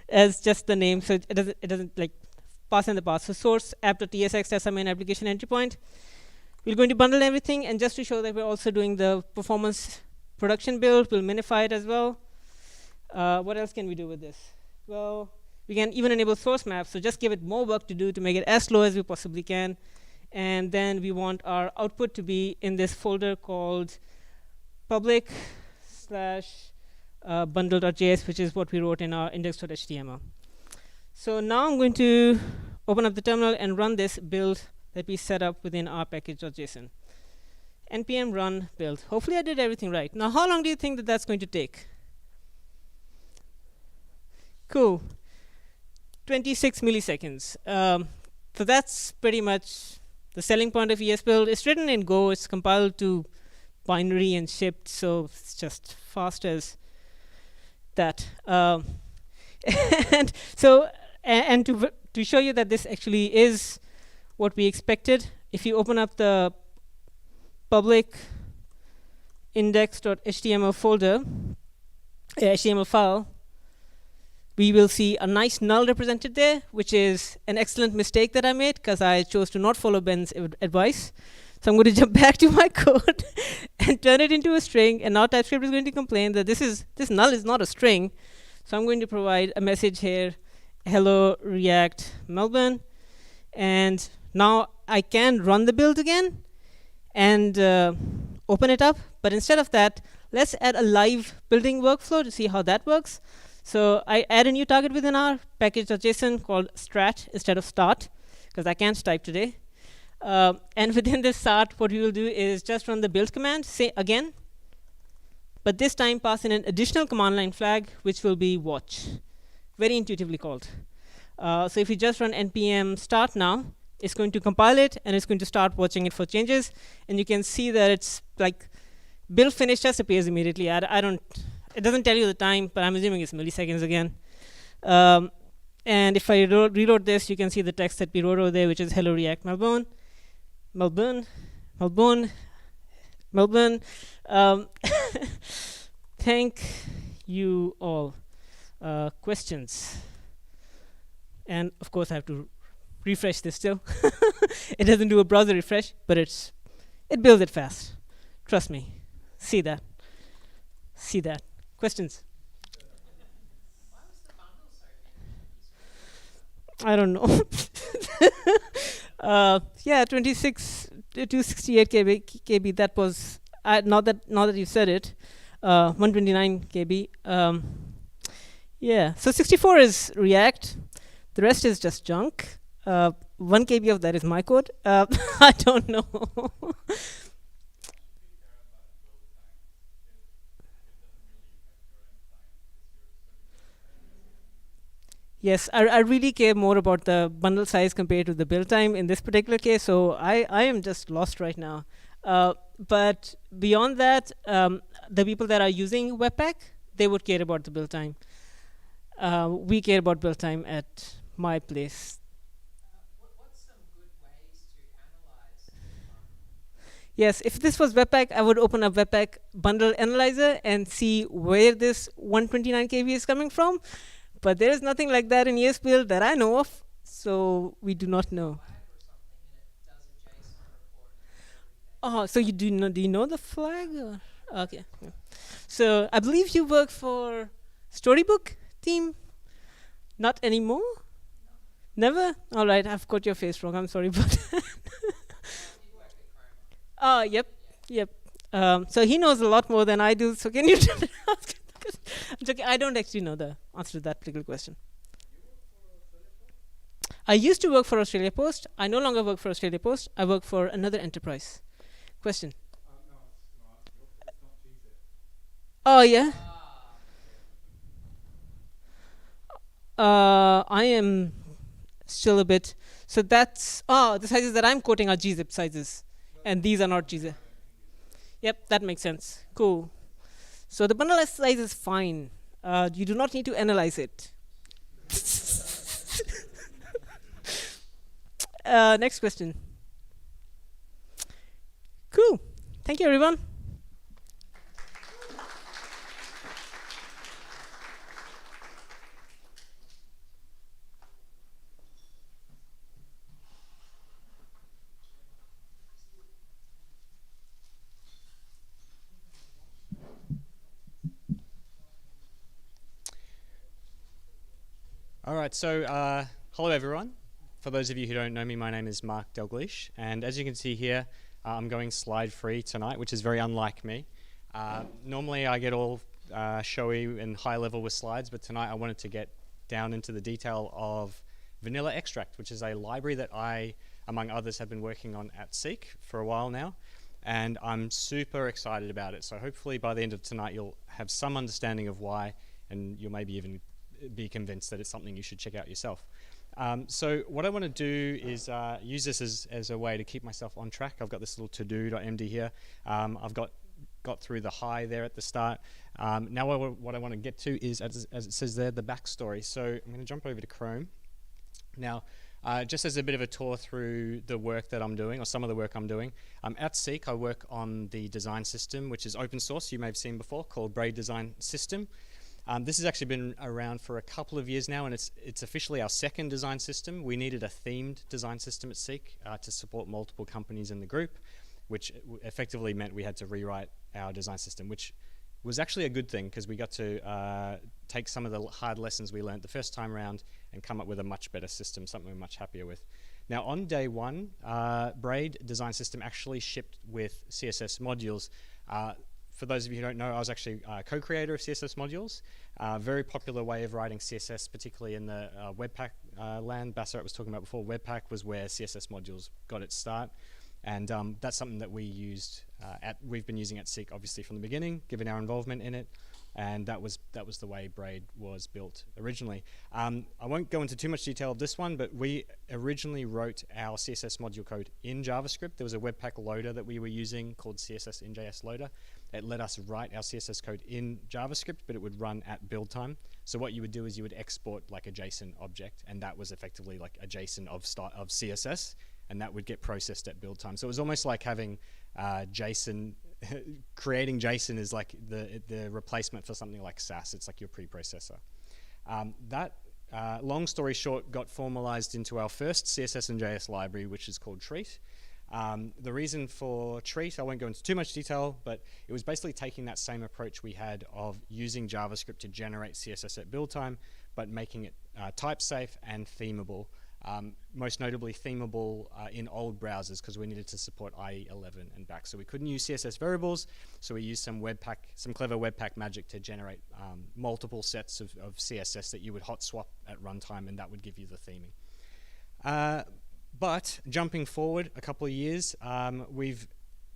as just the name. So it doesn't like pass in the path. So source app.tsx, that's our main application entry point. We're going to bundle everything, and just to show that we're also doing the performance production build, we'll minify it as well. What else can we do with this? Well, we can even enable source maps, so just give it more work to do to make it as slow as we possibly can. And then we want our output to be in this folder called public/bundle.js, which is what we wrote in our index.html. So now I'm going to open up the terminal and run this build that we set up within our package.json. npm run build. Hopefully I did everything right. Now how long do you think that that's going to take? Cool. 26 milliseconds. So that's pretty much the selling point of ESBuild. It's written in Go. It's compiled to binary and shipped, so it's just fast as that. And so, and to show you that this actually is what we expected, if you open up the public index.html folder, HTML file, we will see a nice null represented there, which is an excellent mistake that I made because I chose to not follow Ben's advice. So I'm going to jump back to my code and turn it into a string. And now TypeScript is going to complain that this null is not a string. So I'm going to provide a message here, hello React Melbourne. And now I can run the build again and open it up. But instead of that, let's add a live building workflow to see how that works. So I add a new target within our package.json called strat instead of start, because I can't type today. And within this start, what we will do is just run the build command, say again, but this time pass in an additional command line flag, which will be watch. Very intuitively called. So if you just run npm start now, it's going to compile it, and it's going to start watching it for changes. And you can see that it's like build finish just appears immediately. It doesn't tell you the time, but I'm assuming it's milliseconds again. And if I reload this, you can see the text that we wrote over there, which is hello React Melbourne. Melbourne. Thank you all. Questions? And of course, I have to refresh this still. It doesn't do a browser refresh, but it's It builds it fast. Trust me. See that. See that. Questions? Why was the bundle so big? I don't know. Yeah, 26 to 268 KB. That was not that you said it. 129 KB. Yeah. So 64 is React. The rest is just junk. 1 KB of that is my code. I don't know. Yes, I really care more about the bundle size compared to the build time in this particular case, so I am just lost right now. But beyond that, the people that are using Webpack, they would care about the build time. We care about build time at my place. What's some good ways to analyze the bundle? Yes, if this was Webpack, I would open up Webpack bundle analyzer and see where this 129 KB is coming from. But there is nothing like that in ESBuild that I know of, so we do not know. Flag or something, and it does a JSON report. Oh, so you do you know the flag? Or? Okay. Yeah. So I believe you work for Storybook team. Not anymore. Never. All right, I've got your face wrong. I'm sorry, but. Oh, yep, yep. So he knows a lot more than I do. So can you ask? I'm joking. I don't actually know the answer to that particular question. I used to work for Australia Post. I no longer work for Australia Post. I work for another enterprise. Question? No, it's not Teese. Oh, yeah? I am still a bit. So that's. Oh, the sizes that I'm quoting are gzip sizes. And these are not gzip. Yep, that makes sense. Cool. So the bundle size is fine. You do not need to analyze it. Next question. Cool. Thank you, everyone. All right, so hello everyone. For those of you who don't know me, my name is Mark Dalgleish, and as you can see here, I'm going slide free tonight, which is very unlike me. Normally I get all showy and high level with slides, but tonight I wanted to get down into the detail of Vanilla Extract, which is a library that I, among others, have been working on at Seek for a while now, and I'm super excited about it. So hopefully by the end of tonight you'll have some understanding of why, and you'll maybe even be convinced that it's something you should check out yourself. So what I want to do is use this as a way to keep myself on track. I've got this little to-do.md here. I've got through the high there at the start. Now what I want to get to is, as it says there, the backstory. So I'm going to jump over to Chrome. Now, just as a bit of a tour through the work that I'm doing, or some of the work I'm doing, at Seek I work on the design system, which is open source, you may have seen before, called Braid Design System. This has actually been around for a couple of years now, and it's officially our second design system. We needed a themed design system at Seek to support multiple companies in the group, which effectively meant we had to rewrite our design system, which was actually a good thing because we got to take some of the hard lessons we learned the first time around and come up with a much better system, something we're much happier with. Now on day one, Braid design system actually shipped with CSS modules. For those of you who don't know, I was actually co-creator of CSS modules. Very popular way of writing CSS, particularly in the Webpack land. Basarat was talking about before. Webpack was where CSS modules got its start. And that's something that we've been using at Seek, obviously, from the beginning, given our involvement in it. And that was the way Braid was built originally. I won't go into too much detail of this one, but we originally wrote our CSS module code in JavaScript. There was a Webpack loader that we were using called CSS-in-JS loader. It let us write our CSS code in JavaScript, but it would run at build time. So what you would do is you would export like a JSON object, and that was effectively like a JSON of CSS, and that would get processed at build time. So it was almost like having JSON. Creating JSON is like the replacement for something like Sass. It's like your preprocessor. Long story short, got formalized into our first CSS and JS library, which is called Treat. The reason for treat, I won't go into too much detail, but it was basically taking that same approach we had of using JavaScript to generate CSS at build time, but making it type safe and themable. Most notably themable in old browsers because we needed to support IE 11 and back. So we couldn't use CSS variables, so we used some clever Webpack magic to generate multiple sets of CSS that you would hot swap at runtime, and that would give you the theming. But jumping forward a couple of years, we've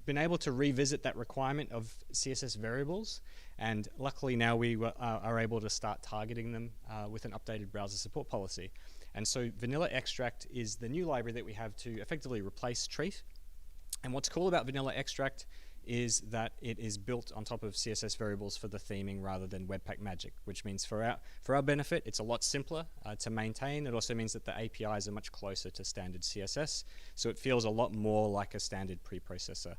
been able to revisit that requirement of CSS variables, and luckily now we are able to start targeting them with an updated browser support policy. And so Vanilla Extract is the new library that we have to effectively replace treat. And what's cool about Vanilla Extract is that it is built on top of CSS variables for the theming rather than Webpack magic, which means for our benefit, it's a lot simpler to maintain. It also means that the APIs are much closer to standard CSS, so it feels a lot more like a standard preprocessor.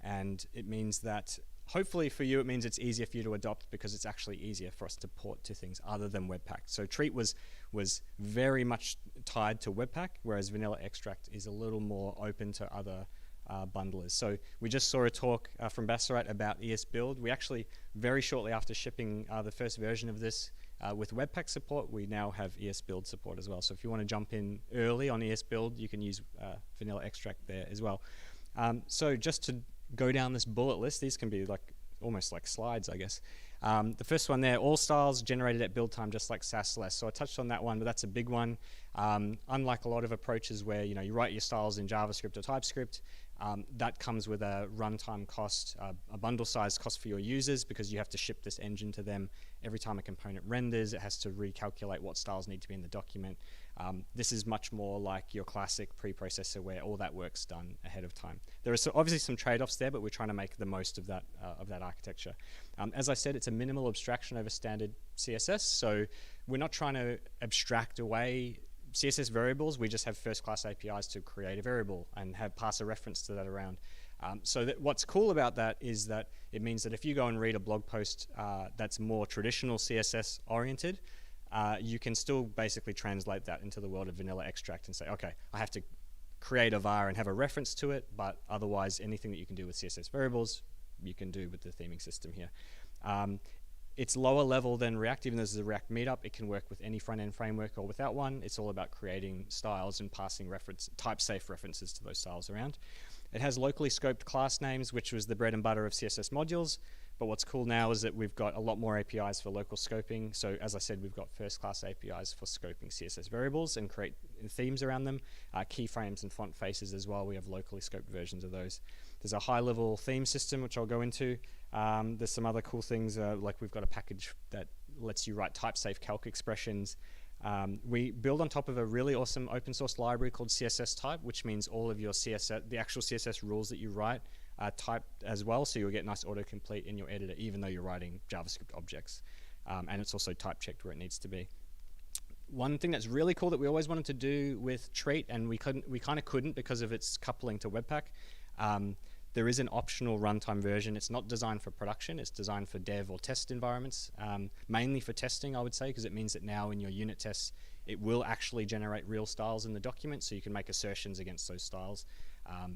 And it means that, hopefully for you, it means it's easier for you to adopt because it's actually easier for us to port to things other than Webpack. So treat was very much tied to Webpack, whereas Vanilla Extract is a little more open to other bundlers. So we just saw a talk from Basarat about ESBuild. We actually, very shortly after shipping the first version of this with Webpack support, we now have ESBuild support as well. So if you want to jump in early on ESBuild, you can use Vanilla Extract there as well. So just to go down this bullet list, these can be almost like slides, I guess. The first one there, all styles generated at build time, just like Sass-less. So I touched on that one, but that's a big one. Unlike a lot of approaches where you write your styles in JavaScript or TypeScript, that comes with a runtime cost, a bundle size cost for your users, because you have to ship this engine to them every time a component renders. It has to recalculate what styles need to be in the document. This is much more like your classic preprocessor where all that work's done ahead of time. There are obviously some trade-offs there, but we're trying to make the most of that architecture. As I said, it's a minimal abstraction over standard CSS, so we're not trying to abstract away CSS variables. We just have first-class APIs to create a variable and pass a reference to that around. So what's cool about that is that it means that if you go and read a blog post that's more traditional CSS oriented, you can still basically translate that into the world of Vanilla Extract and say, okay, I have to create a var and have a reference to it, but otherwise anything that you can do with CSS variables, you can do with the theming system here. It's lower level than React. Even though this is a React Meetup, it can work with any front-end framework or without one. It's all about creating styles and passing type-safe references to those styles around. It has locally scoped class names, which was the bread and butter of CSS modules. But what's cool now is that we've got a lot more APIs for local scoping. So as I said, we've got first-class APIs for scoping CSS variables and create themes around them. Keyframes and font faces as well. We have locally scoped versions of those. There's a high-level theme system, which I'll go into. There's some other cool things, like we've got a package that lets you write type-safe calc expressions. We build on top of a really awesome open-source library called CSS type, which means all of your CSS, the actual CSS rules that you write, are typed as well, so you'll get nice autocomplete in your editor, even though you're writing JavaScript objects. And it's also type-checked where it needs to be. One thing that's really cool that we always wanted to do with treat, and we kind of couldn't because of its coupling to Webpack. There is an optional runtime version. It's not designed for production. It's designed for dev or test environments, mainly for testing, I would say, because it means that now in your unit tests, it will actually generate real styles in the document, so you can make assertions against those styles.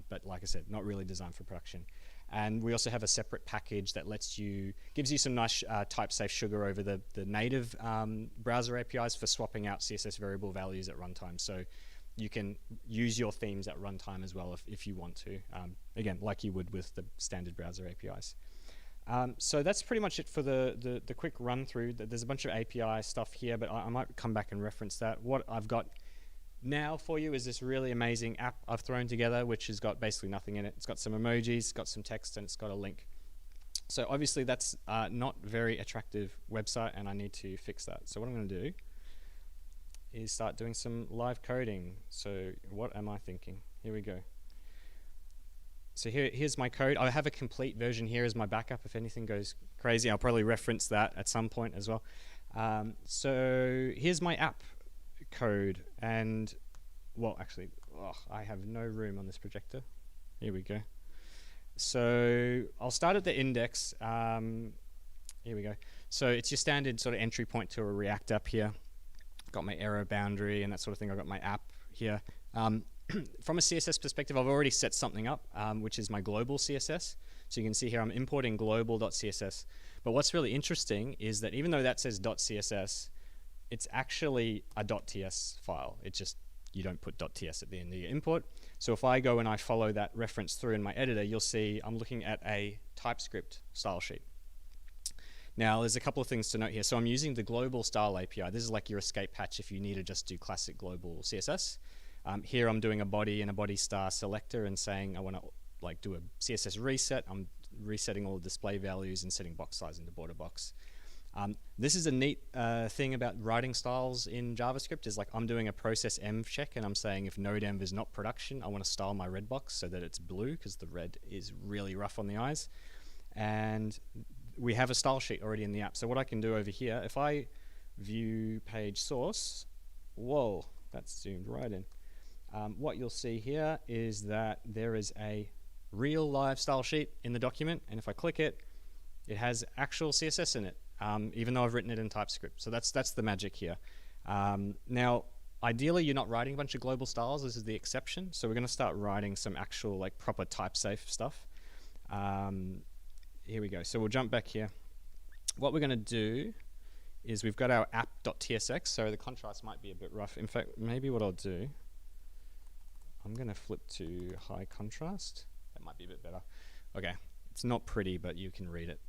But like I said, not really designed for production. And we also have a separate package that gives you some nice type-safe sugar over the native browser APIs for swapping out CSS variable values at runtime. So you can use your themes at runtime as well if you want to. Again, like you would with the standard browser APIs. So that's pretty much it for the quick run through. There's a bunch of API stuff here, but I might come back and reference that. What I've got now for you is this really amazing app I've thrown together, which has got basically nothing in it. It's got some emojis, it's got some text, and it's got a link. So obviously that's not a very attractive website, and I need to fix that. So what I'm going to do is start doing some live coding. So what am I thinking? Here we go. So here's my code. I have a complete version here as my backup. If anything goes crazy, I'll probably reference that at some point as well. So here's my app code. And, well, actually, I have no room on this projector. Here we go. So I'll start at the index. Here we go. So it's your standard sort of entry point to a React app here. Got my error boundary and that sort of thing. I've got my app here. from a CSS perspective, I've already set something up, which is my global CSS. So you can see here I'm importing global.css. But what's really interesting is that even though that says .css, it's actually a .ts file. It just, you don't put .ts at the end of your import. So if I go and I follow that reference through in my editor, you'll see I'm looking at a TypeScript style sheet. Now, there's a couple of things to note here. So I'm using the global style API. This is like your escape hatch if you need to just do classic global CSS. Here I'm doing a body and a body star selector and saying I want to like do a CSS reset. I'm resetting all the display values and setting box size into border box. This is a neat thing about writing styles in JavaScript is like I'm doing a process env check and I'm saying if node env is not production, I want to style my red box so that it's blue because the red is really rough on the eyes. And we have a style sheet already in the app. So what I can do over here, if I view page source, whoa, that's zoomed right in. What you'll see here is that there is a real live style sheet in the document. And if I click it, it has actual CSS in it, even though I've written it in TypeScript. So that's the magic here. Now, ideally, you're not writing a bunch of global styles. This is the exception. So we're going to start writing some actual like proper type-safe stuff. Here we go. So we'll jump back here. What we're going to do is we've got our app.tsx. So the contrast might be a bit rough. In fact, maybe what I'll do, I'm going to flip to high contrast. That might be a bit better. Okay. It's not pretty, but you can read it.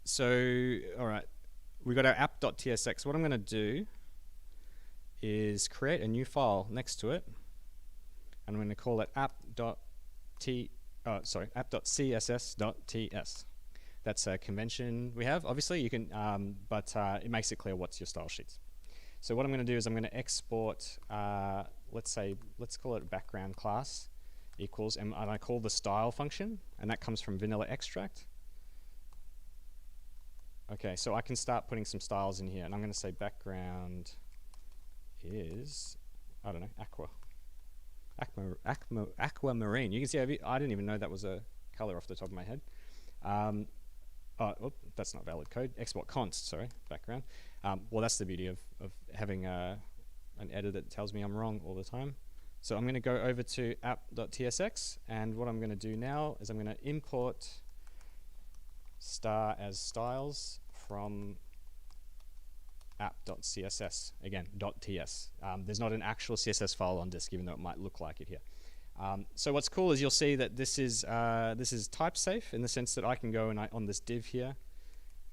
So, all right. We've got our app.tsx. What I'm going to do is create a new file next to it. And I'm going to call it app.css.ts. That's a convention we have. Obviously, you can, but it makes it clear what's your style sheets. So what I'm going to do is I'm going to export, let's call it background class equals, and I call the style function, and that comes from vanilla extract. Okay, so I can start putting some styles in here, and I'm going to say background is, I don't know, aquamarine. You can see I didn't even know that was a color off the top of my head. That's not valid code. Export const, sorry, background. Well, that's the beauty of having an editor that tells me I'm wrong all the time. So I'm going to go over to app.tsx, and what I'm going to do now is I'm going to import star as styles from app.css, again, .ts. There's not an actual CSS file on disk, even though it might look like it here. So what's cool is you'll see that this is type safe in the sense that I can go and on this div here,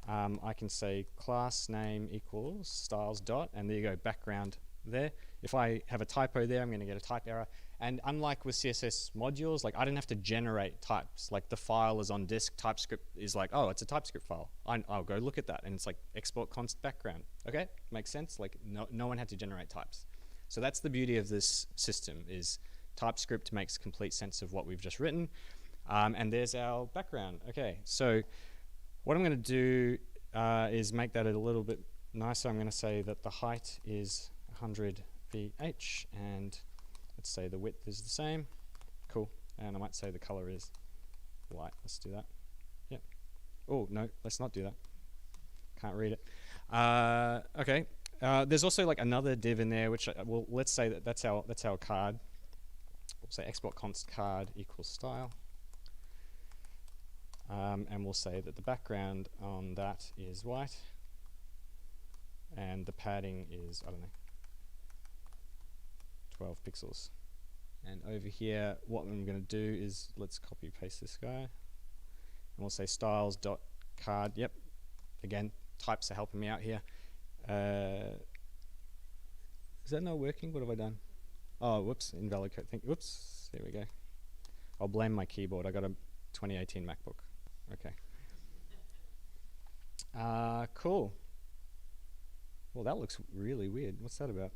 I can say class name equals styles dot, and there you go, background there. If I have a typo there, I'm going to get a type error. And unlike with CSS modules, like I didn't have to generate types. Like the file is on disk, TypeScript is like, oh, it's a TypeScript file. I'll go look at that, and it's like export const background. Okay, makes sense. Like no one had to generate types. So that's the beauty of this system is TypeScript makes complete sense of what we've just written. And there's our background. Okay, so what I'm going to do is make that a little bit nicer. I'm going to say that the height is 100 VH, and let's say the width is the same. Cool. And I might say the color is white. Let's do that. Yep. Oh, no, let's not do that. Can't read it. Okay. There's also like another div in there, which well, let's say that's our card. We'll say export const card equals style. And we'll say that the background on that is white. And the padding is, I don't know, 12 pixels. And over here, what I'm going to do is, let's copy paste this guy. And we'll say styles.card. Yep. Again, types are helping me out here. Is that not working? What have I done? Oh, whoops, invalid code. Whoops, there we go. I'll blame my keyboard. I got a 2018 MacBook. Okay. Cool. Well, that looks really weird. What's that about?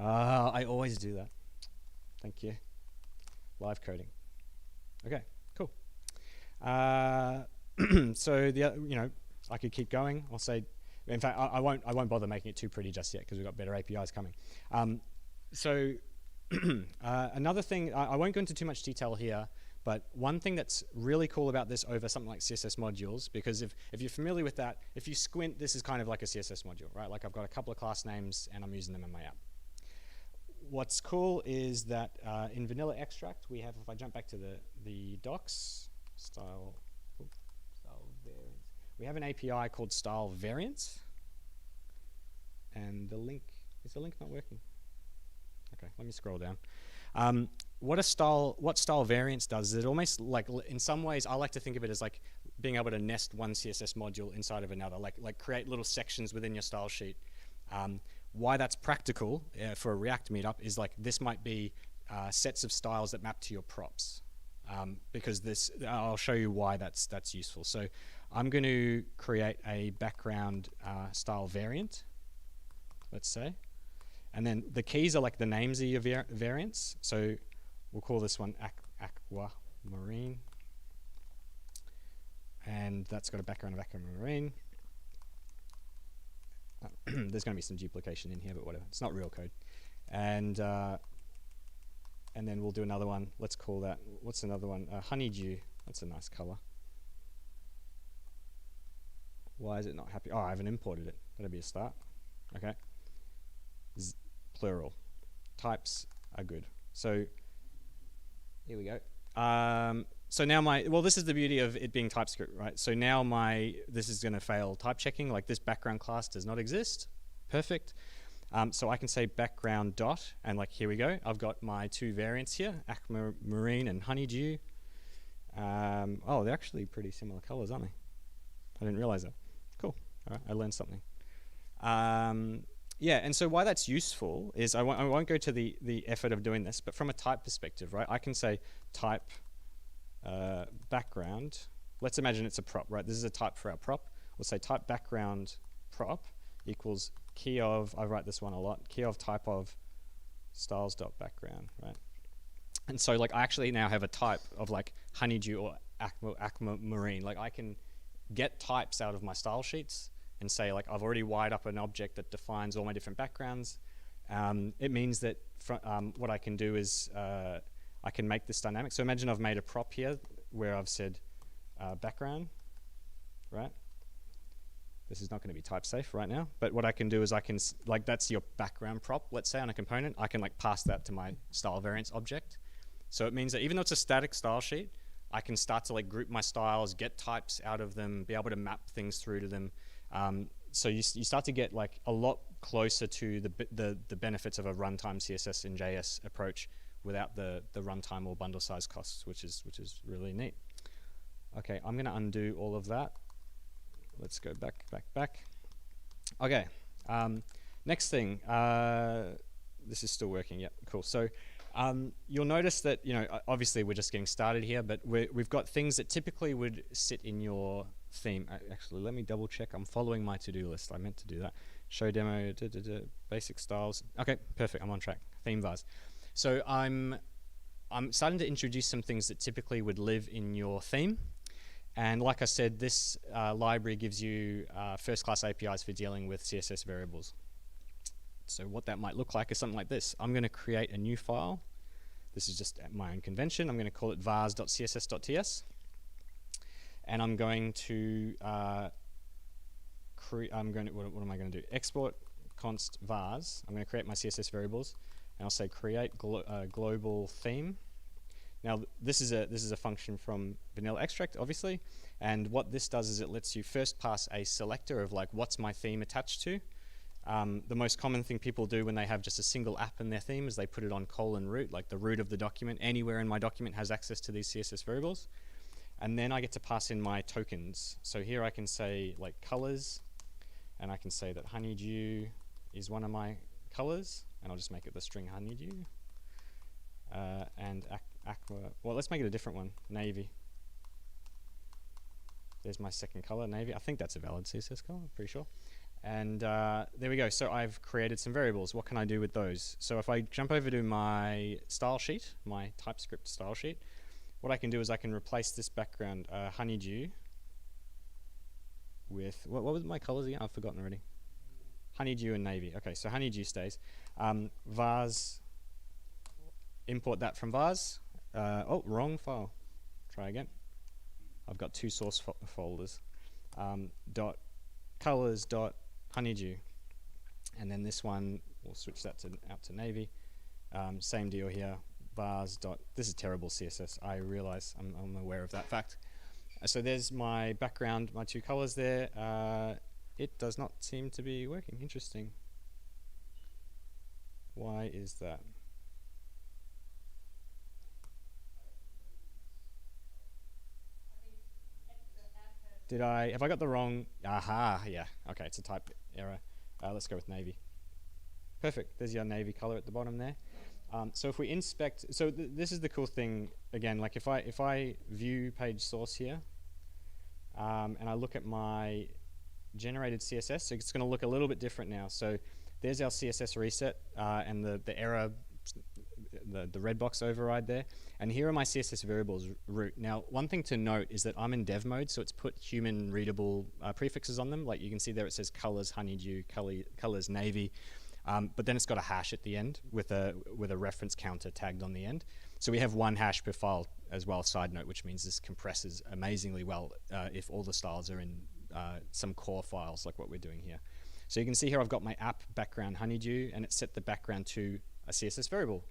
I always do that. Thank you. Live coding. Okay, cool. So I could keep going. I'll say, in fact, I won't bother making it too pretty just yet because we've got better APIs coming. Another thing, I won't go into too much detail here, but one thing that's really cool about this over something like CSS modules, because if you're familiar with that, if you squint, this is kind of like a CSS module, right? Like I've got a couple of class names and I'm using them in my app. what's cool is that in vanilla extract we have, if I jump back to the docs, style variants, we have an API called style variants, and the link, is the link not working? Okay, let me scroll down. What style variants does is it almost like, in some ways I like to think of it as like being able to nest one CSS module inside of another, like create little sections within your style sheet. Why that's practical for a React meetup is like this might be sets of styles that map to your props, because this, I'll show you why that's useful. So I'm going to create a background style variant, let's say, and then the keys are like the names of your variants. So we'll call this one aquamarine, and that's got a background of aquamarine. There's going to be some duplication in here, but whatever. It's not real code. And then we'll do another one. Let's call that, what's another one? Honeydew. That's a nice color. Why is it not happy? Oh, I haven't imported it. That'll be a start. Okay. Plural. Types are good. So here we go. So now this is the beauty of it being TypeScript, right? So now this is going to fail type checking, like this background class does not exist. Perfect. So I can say background dot, and like here we go. I've got my two variants here, aquamarine and honeydew. Oh, they're actually pretty similar colors, aren't they? I didn't realize that. Cool. All right, I learned something. Yeah, and so why that's useful is I won't go to the effort of doing this, but from a type perspective, right? I can say type background. Let's imagine it's a prop, right? This is a type for our prop. We'll say type background prop equals key of, I write this one a lot, key of type of styles.background, right? And so like I actually now have a type of like honeydew or aquamarine. Like I can get types out of my style sheets and say like I've already wired up an object that defines all my different backgrounds. It means that what I can do is I can make this dynamic. So imagine I've made a prop here where I've said background, right? This is not going to be type safe right now, but what I can do is I can, like that's your background prop, let's say on a component, I can like pass that to my style variants object. So it means that even though it's a static style sheet, I can start to like group my styles, get types out of them, be able to map things through to them. So you start to get like a lot closer to the benefits of a runtime CSS in JS approach without the runtime or bundle size costs, which is really neat. Okay, I'm going to undo all of that. Let's go back. Okay, next thing. This is still working. Yep, cool. So you'll notice that obviously we're just getting started here, but we've got things that typically would sit in your theme. Actually, let me double check. I'm following my to-do list. I meant to do that. Show demo, basic styles. Okay, perfect. I'm on track. Theme vars. So I'm starting to introduce some things that typically would live in your theme. And like I said, this library gives you first-class APIs for dealing with CSS variables. So what that might look like is something like this. I'm going to create a new file. This is just my own convention. I'm going to call it vars.css.ts. And I'm going to what am I going to do? Export const vars. I'm going to create my CSS variables, and I'll say create global theme. Now this is a function from vanilla extract, obviously, and what this does is it lets you first pass a selector of like what's my theme attached to. The most common thing people do when they have just a single app in their theme is they put it on :root, like the root of the document. Anywhere in my document has access to these CSS variables. And then I get to pass in my tokens. So here I can say like colors, and I can say that honeydew is one of my colors, and I'll just make it the string honeydew. And aqua, well, let's make it a different one, navy. There's my second color, navy. I think that's a valid CSS color, I'm pretty sure. And there we go. So I've created some variables. What can I do with those? So if I jump over to my style sheet, my TypeScript style sheet, what I can do is I can replace this background honeydew with, what was my colors again? I've forgotten already. Honeydew and navy. Okay, so honeydew stays. Vars, import that from vars. Oh, wrong file. Try again. I've got two source folders. Dot colors dot honeydew, and then this one we'll switch that out to navy, Same deal here. Vars dot. This is terrible CSS. I realize. I'm aware of that fact. So there's my background, my two colors there. It does not seem to be working. Interesting. Why is that? Have I got the wrong? Aha, yeah. Okay, it's a type error. Let's go with navy. Perfect. There's your navy color at the bottom there. So if we inspect, so this is the cool thing again. Like if I view page source here, and I look at my generated CSS, so it's going to look a little bit different now. So there's our CSS reset and the error, the red box override there. And here are my CSS variables root. Now, one thing to note is that I'm in dev mode, so it's put human readable prefixes on them. Like you can see there, it says colors honeydew, colors navy. But then it's got a hash at the end with a reference counter tagged on the end. So we have one hash per file as well, side note, which means this compresses amazingly well if all the styles are in some core files like what we're doing here. So you can see here I've got my app background honeydew, and it's set the background to a CSS variable.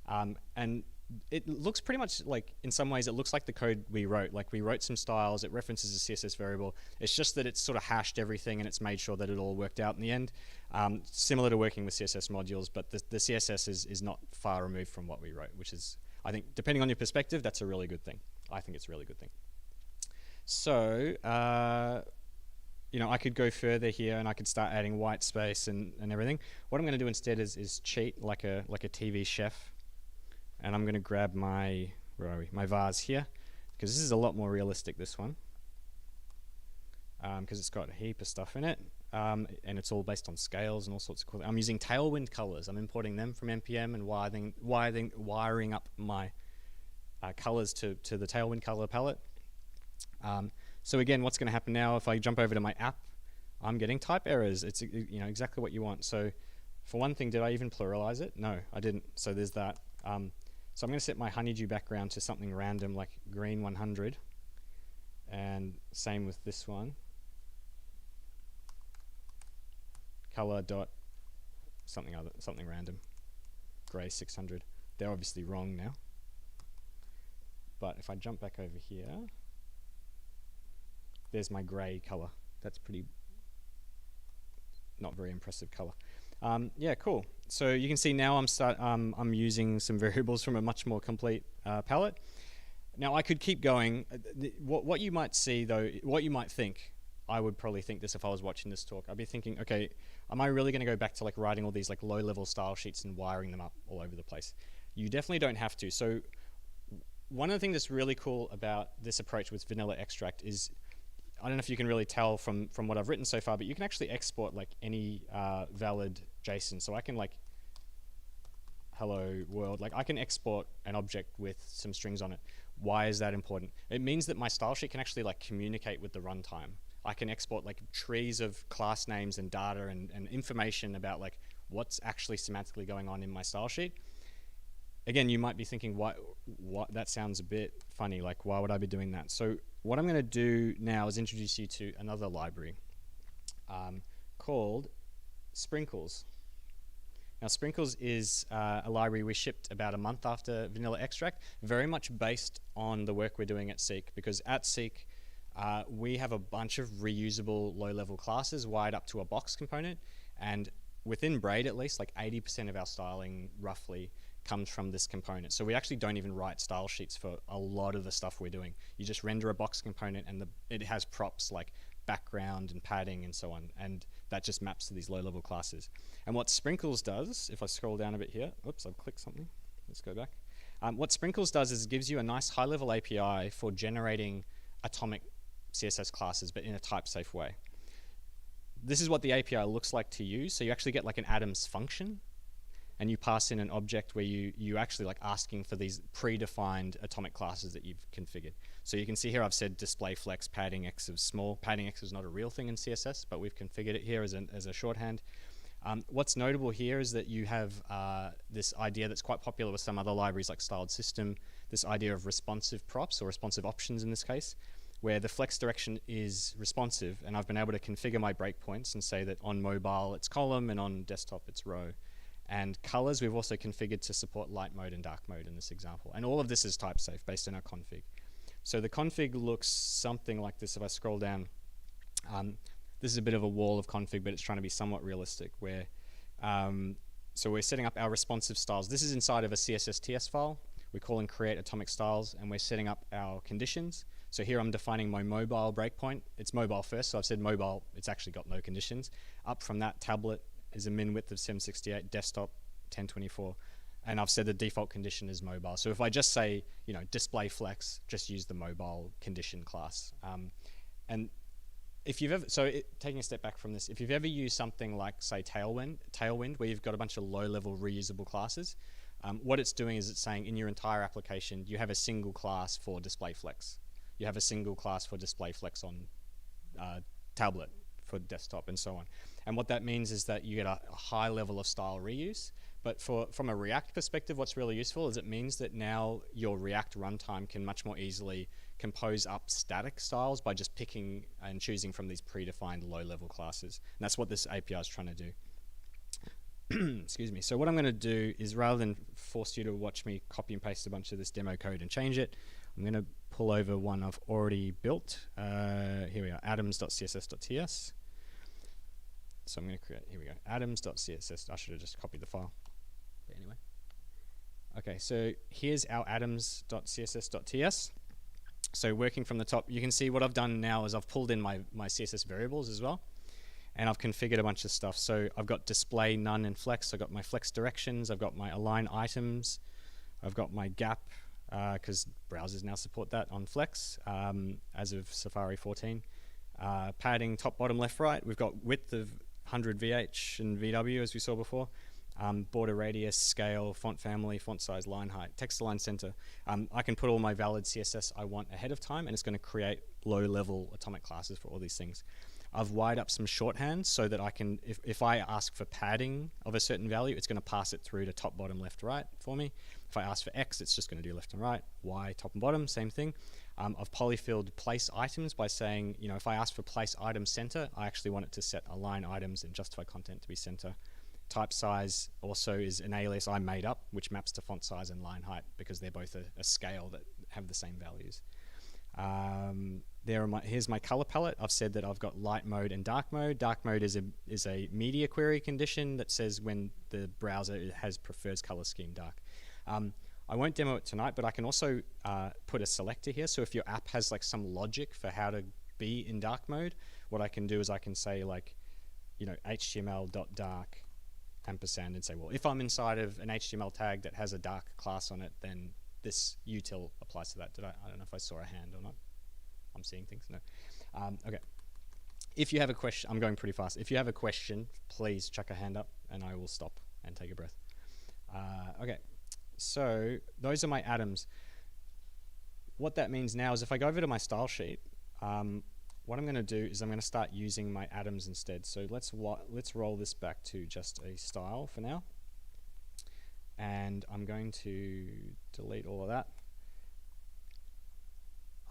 And it looks pretty much like, in some ways, it looks like the code we wrote. Like we wrote some styles, it references a CSS variable. It's just that it's sort of hashed everything and it's made sure that it all worked out in the end. Similar to working with CSS modules, but the CSS is not far removed from what we wrote, which is, I think, depending on your perspective, that's a really good thing. I think it's a really good thing. So, you know, I could go further here and I could start adding white space and everything. What I'm going to do instead is cheat like a TV chef. And I'm going to grab my, where are we? My vase here, because this is a lot more realistic, this one, because it's got a heap of stuff in it, and it's all based on scales and all sorts of cool. I'm using Tailwind colors. I'm importing them from npm and wiring up my colors to the Tailwind color palette. So again, what's going to happen now if I jump over to my app? I'm getting type errors. It's exactly what you want. So for one thing, did I even pluralize it? No, I didn't. So there's that. So I'm going to set my honeydew background to something random like green 100, and same with this one. Color dot something random, gray 600. They're obviously wrong now. But if I jump back over here, there's my gray color. That's pretty not very impressive color. Yeah, cool. So you can see now I'm using some variables from a much more complete palette. Now I could keep going. What you might see though, what you might think, I would probably think this if I was watching this talk. I'd be thinking, okay, am I really going to go back to like writing all these like low-level style sheets and wiring them up all over the place? You definitely don't have to. So one of the things that's really cool about this approach with vanilla extract is, I don't know if you can really tell from what I've written so far, but you can actually export like any valid JSON. So I can like, hello world, like I can export an object with some strings on it. Why is that important? It means that my style sheet can actually like communicate with the runtime. I can export like trees of class names and data and information about like what's actually semantically going on in my style sheet. Again, you might be thinking, what that sounds a bit funny, like why would I be doing that? So what I'm going to do now is introduce you to another library called Sprinkles. Now Sprinkles is a library we shipped about a month after Vanilla Extract, very much based on the work we're doing at Seek, because at Seek we have a bunch of reusable low-level classes wired up to a box component, and within Braid at least, like 80% of our styling roughly comes from this component. So we actually don't even write style sheets for a lot of the stuff we're doing. You just render a box component and it has props like background and padding and so on, and that just maps to these low-level classes. And what Sprinkles does, if I scroll down a bit here, oops, I've clicked something, let's go back. What Sprinkles does is it gives you a nice high-level API for generating atomic CSS classes, but in a type-safe way. This is what the API looks like to use. So you actually get like an atoms function, and you pass in an object where you actually like asking for these predefined atomic classes that you've configured. So you can see here I've said display flex padding x of small. Padding x is not a real thing in CSS, but we've configured it here as a shorthand. What's notable here is that you have this idea that's quite popular with some other libraries like Styled System, this idea of responsive props, or responsive options in this case, where the flex direction is responsive, and I've been able to configure my breakpoints and say that on mobile it's column and on desktop it's row. And colors, we've also configured to support light mode and dark mode in this example. And all of this is type safe based on our config. So the config looks something like this. If I scroll down, this is a bit of a wall of config, but it's trying to be somewhat realistic. Where so we're setting up our responsive styles. This is inside of a CSS-TS file. We're calling create atomic styles, and we're setting up our conditions. So here I'm defining my mobile breakpoint. It's mobile first, so I've said mobile. It's actually got no conditions. Up from that, tablet is a min width of 768, desktop 1024, and I've said the default condition is mobile. So if I just say, you know, display flex, just use the mobile condition class. And if you've ever, taking a step back from this, if you've ever used something like, say, Tailwind, where you've got a bunch of low-level reusable classes, what it's doing is it's saying in your entire application, you have a single class for display flex. You have a single class for display flex on tablet, for desktop, and so on. And what that means is that you get a high level of style reuse. But from a React perspective, what's really useful is it means that now your React runtime can much more easily compose up static styles by just picking and choosing from these predefined low-level classes. And that's what this API is trying to do. Excuse me. So what I'm going to do is, rather than force you to watch me copy and paste a bunch of this demo code and change it, I'm going to pull over one I've already built. Here we are, atoms.css.ts. So I'm going to create, here we go, atoms.css. I should have just copied the file. But anyway. Okay, so here's our atoms.css.ts. So working from the top, you can see what I've done now is I've pulled in my CSS variables as well. And I've configured a bunch of stuff. So I've got display, none, and flex. I've got my flex directions. I've got my align items. I've got my gap, because browsers now support that on flex as of Safari 14. Padding top, bottom, left, right. We've got width of 100 VH and VW, as we saw before. Border radius, scale, font family, font size, line height, text align center. I can put all my valid CSS I want ahead of time, and it's going to create low-level atomic classes for all these things. I've wired up some shorthand so that I can, if I ask for padding of a certain value, it's going to pass it through to top, bottom, left, right for me. If I ask for X, it's just going to do left and right. Y, top and bottom, same thing. I've polyfilled place items by saying, you know, if I ask for place item center, I actually want it to set align items and justify content to be center. Type size also is an alias I made up, which maps to font size and line height because they're both a scale that have the same values. Here's my color palette. I've said that I've got light mode and dark mode. Dark mode is a media query condition that says when the browser prefers color scheme dark. I won't demo it tonight, but I can also put a selector here. So if your app has like some logic for how to be in dark mode, what I can do is I can say like, you know, html.dark ampersand and say, well, if I'm inside of an HTML tag that has a dark class on it, then this util applies to that. I don't know if I saw a hand or not. I'm seeing things. No. Okay. If you have a question, I'm going pretty fast. If you have a question, please chuck a hand up and I will stop and take a breath. Okay. So those are my atoms. What that means now is if I go over to my style sheet, what I'm going to do is I'm going to start using my atoms instead. So let's roll this back to just a style for now. And I'm going to delete all of that.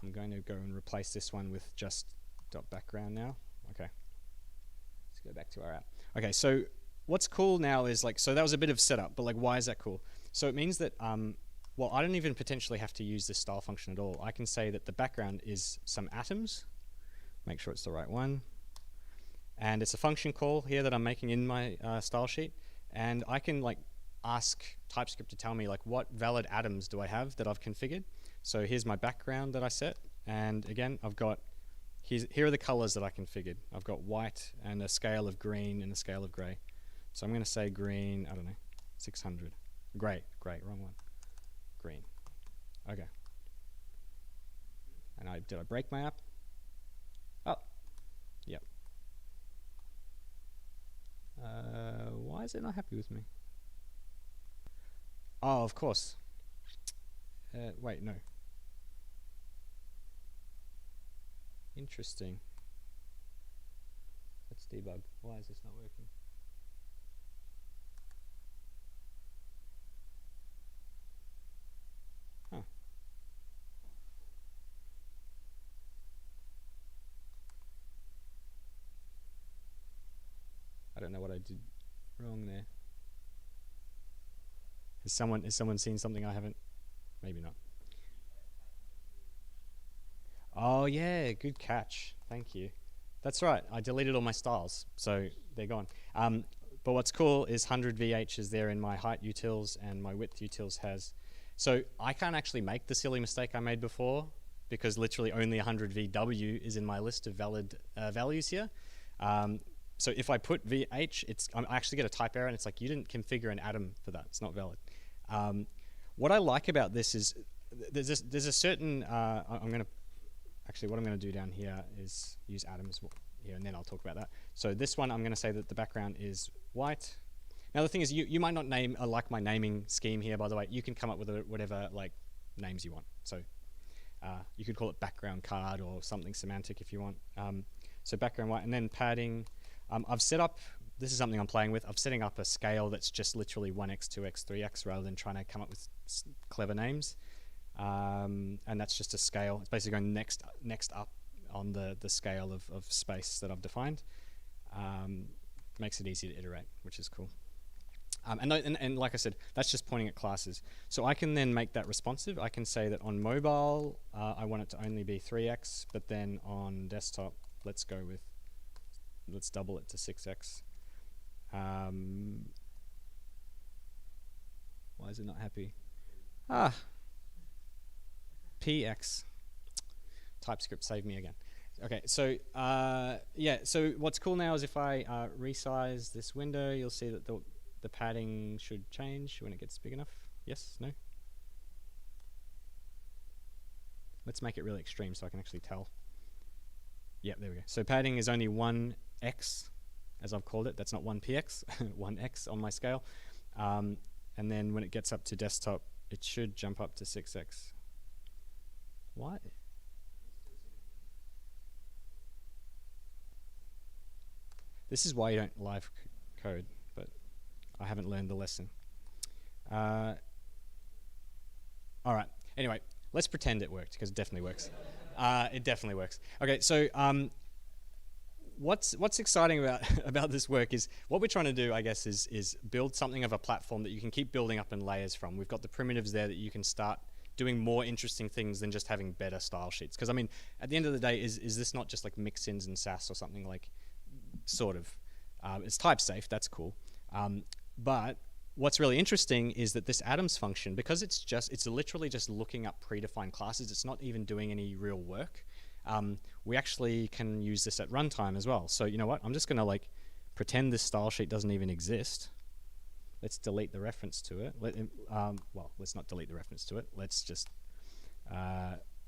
I'm going to go and replace this one with just .background now. Okay. Let's go back to our app. Okay, so what's cool now is like, so that was a bit of setup, but like why is that cool? So it means that, well, I don't even potentially have to use this style function at all. I can say that the background is some atoms. Make sure it's the right one. And it's a function call here that I'm making in my style sheet. And I can like ask TypeScript to tell me like what valid atoms do I have that I've configured. So here's my background that I set. And again, I've got, here are the colors that I configured. I've got white and a scale of green and a scale of gray. So I'm going to say green, I don't know, 600. Gray, wrong one. Green. Okay. And did I break my app? Oh, yep. Why is it not happy with me? Oh, of course. Wait, no. Interesting. Let's debug. Why is this not working? Huh. I don't know what I did wrong there. Has someone seen something I haven't? Maybe not. Oh yeah, good catch. Thank you. That's right. I deleted all my styles, so they're gone. But what's cool is 100 VH is there in my height utils, and my width utils has. So I can't actually make the silly mistake I made before, because literally only 100 VW is in my list of valid values here. So if I put VH, I actually get a type error, and it's like, you didn't configure an atom for that. It's not valid. What I like about this is there's a certain, what I'm going to do down here is use atoms here, and then I'll talk about that. So this one, I'm going to say that the background is white. Now the thing is, you might not like my naming scheme here, by the way. You can come up with whatever like names you want. So you could call it background card or something semantic if you want. So background white, and then padding. I've set up, this is something I'm playing with, I'm setting up a scale that's just literally 1x, 2x, 3x, rather than trying to come up with clever names. And that's just a scale. It's basically going next up on the scale of space that I've defined. Makes it easy to iterate, which is cool. And like I said, that's just pointing at classes. So I can then make that responsive. I can say that on mobile, I want it to only be 3x, but then on desktop, let's double it to 6x. Why is it not happy? PX. TypeScript saved me again. Okay, so yeah, so what's cool now is if I resize this window, you'll see that the padding should change when it gets big enough. Yes? No? Let's make it really extreme so I can actually tell. Yeah, there we go. So padding is only 1x, as I've called it. That's not 1px, 1x on my scale. And then when it gets up to desktop, it should jump up to 6x. Why? This is why you don't live code, but I haven't learned the lesson. All right. Anyway, let's pretend it worked, because it definitely works. It definitely works. Okay, so what's exciting about this work is what we're trying to do, I guess, is build something of a platform that you can keep building up in layers from. We've got the primitives there that you can start doing more interesting things than just having better style sheets. Because I mean, at the end of the day, is this not just like mix-ins and Sass or something like? Sort of. It's type safe. That's cool. But what's really interesting is that this atoms function, because it's literally just looking up predefined classes. It's not even doing any real work. We actually can use this at runtime as well. So you know what? I'm just going to like pretend this style sheet doesn't even exist. Let's delete the reference to it. Well, let's not delete the reference to it. Let's just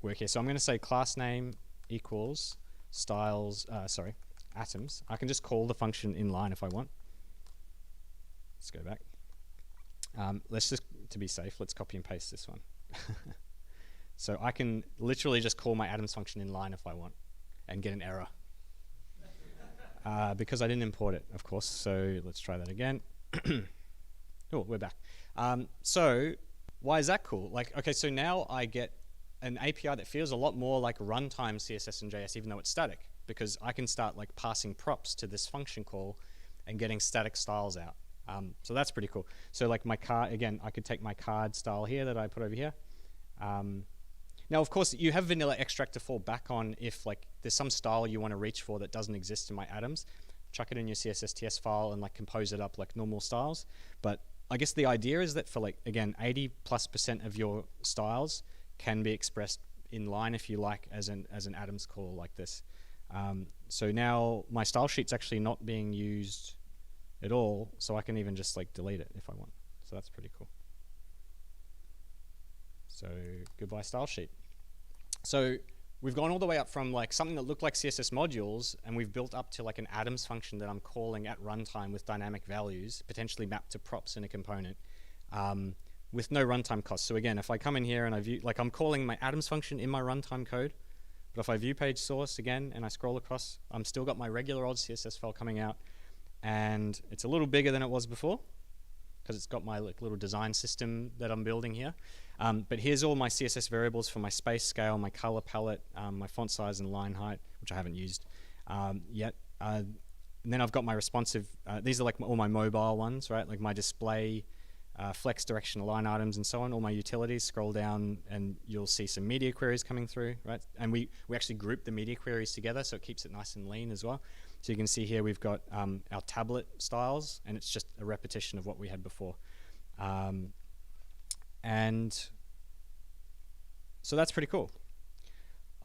work here. So I'm going to say class name equals styles, atoms. I can just call the function inline if I want. Let's go back. Let's just, to be safe, let's copy and paste this one. So I can literally just call my atoms function inline if I want and get an error. Because I didn't import it, of course. So let's try that again. Oh, we're back. So why is that cool? Like, okay, so now I get an API that feels a lot more like runtime CSS and JS, even though it's static, because I can start like passing props to this function call and getting static styles out. So that's pretty cool. So like my card, again, I could take my card style here that I put over here. Now, of course, you have vanilla extract to fall back on if like there's some style you want to reach for that doesn't exist in my atoms. Chuck it in your CSS/TS file and like compose it up like normal styles. But I guess the idea is that for like, again, 80+% of your styles can be expressed in line if you like as an atoms call like this. So now my style sheet's actually not being used at all, so I can even just like delete it if I want. So that's pretty cool. So goodbye style sheet. So we've gone all the way up from like something that looked like CSS modules, and we've built up to like an atoms function that I'm calling at runtime with dynamic values, potentially mapped to props in a component, with no runtime cost. So again, if I come in here and I view, like I'm calling my atoms function in my runtime code, but if I view page source again and I scroll across, I'm still got my regular old CSS file coming out, and it's a little bigger than it was before because it's got my like little design system that I'm building here. But here's all my CSS variables for my space scale, my color palette, my font size and line height, which I haven't used yet. And then I've got my responsive, these are like all my mobile ones, right? Like my display flex direction line items and so on, all my utilities. Scroll down and you'll see some media queries coming through, right? And we actually group the media queries together, so it keeps it nice and lean as well. So you can see here we've got our tablet styles, and it's just a repetition of what we had before. And so that's pretty cool.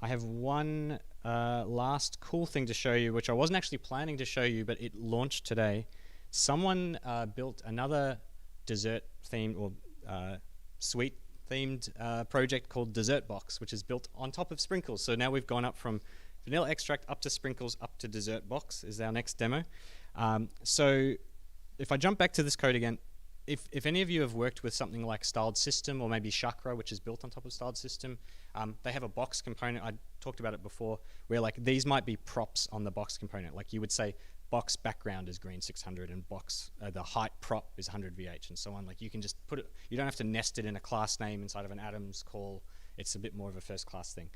I have one last cool thing to show you, which I wasn't actually planning to show you, but it launched today. Someone built another dessert themed or sweet themed project called Dessert Box, which is built on top of Sprinkles. So now we've gone up from vanilla extract up to Sprinkles up to Dessert Box is our next demo. So if I jump back to this code again, if any of you have worked with something like Styled System or maybe Chakra, which is built on top of Styled System, they have a box component. I talked about it before, where like these might be props on the box component. Like you would say box background is green 600 and box the height prop is 100 VH and so on. Like you can just put it, you don't have to nest it in a class name inside of an Atoms call. It's a bit more of a first class thing.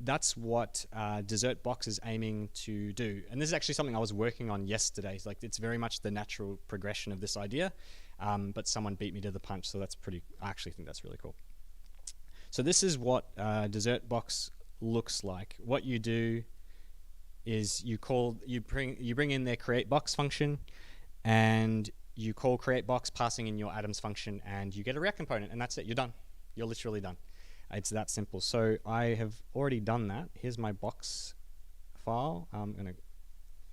That's what Dessert Box is aiming to do. And this is actually something I was working on yesterday. It's like it's very much the natural progression of this idea, but someone beat me to the punch, so that's pretty, I actually think that's really cool. So this is what Dessert Box looks like. What you do is you bring in their create box function, and you call create box passing in your Atoms function, and you get a React component, and that's it. You're done. You're literally done. It's that simple. So I have already done that. Here's my box file. In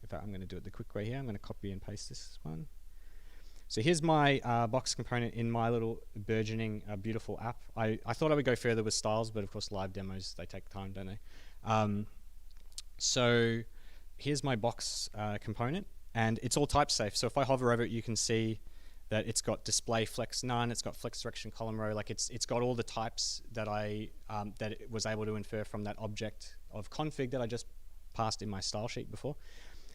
fact, I'm gonna do it the quick way here. I'm gonna copy and paste this one. So here's my box component in my little burgeoning beautiful app. I thought I would go further with styles, but of course live demos, they take time, don't they? So here's my box component, and it's all type safe. So if I hover over it, you can see that it's got display flex none, it's got flex direction column row, like it's got all the types that that it was able to infer from that object of config that I just passed in my style sheet before.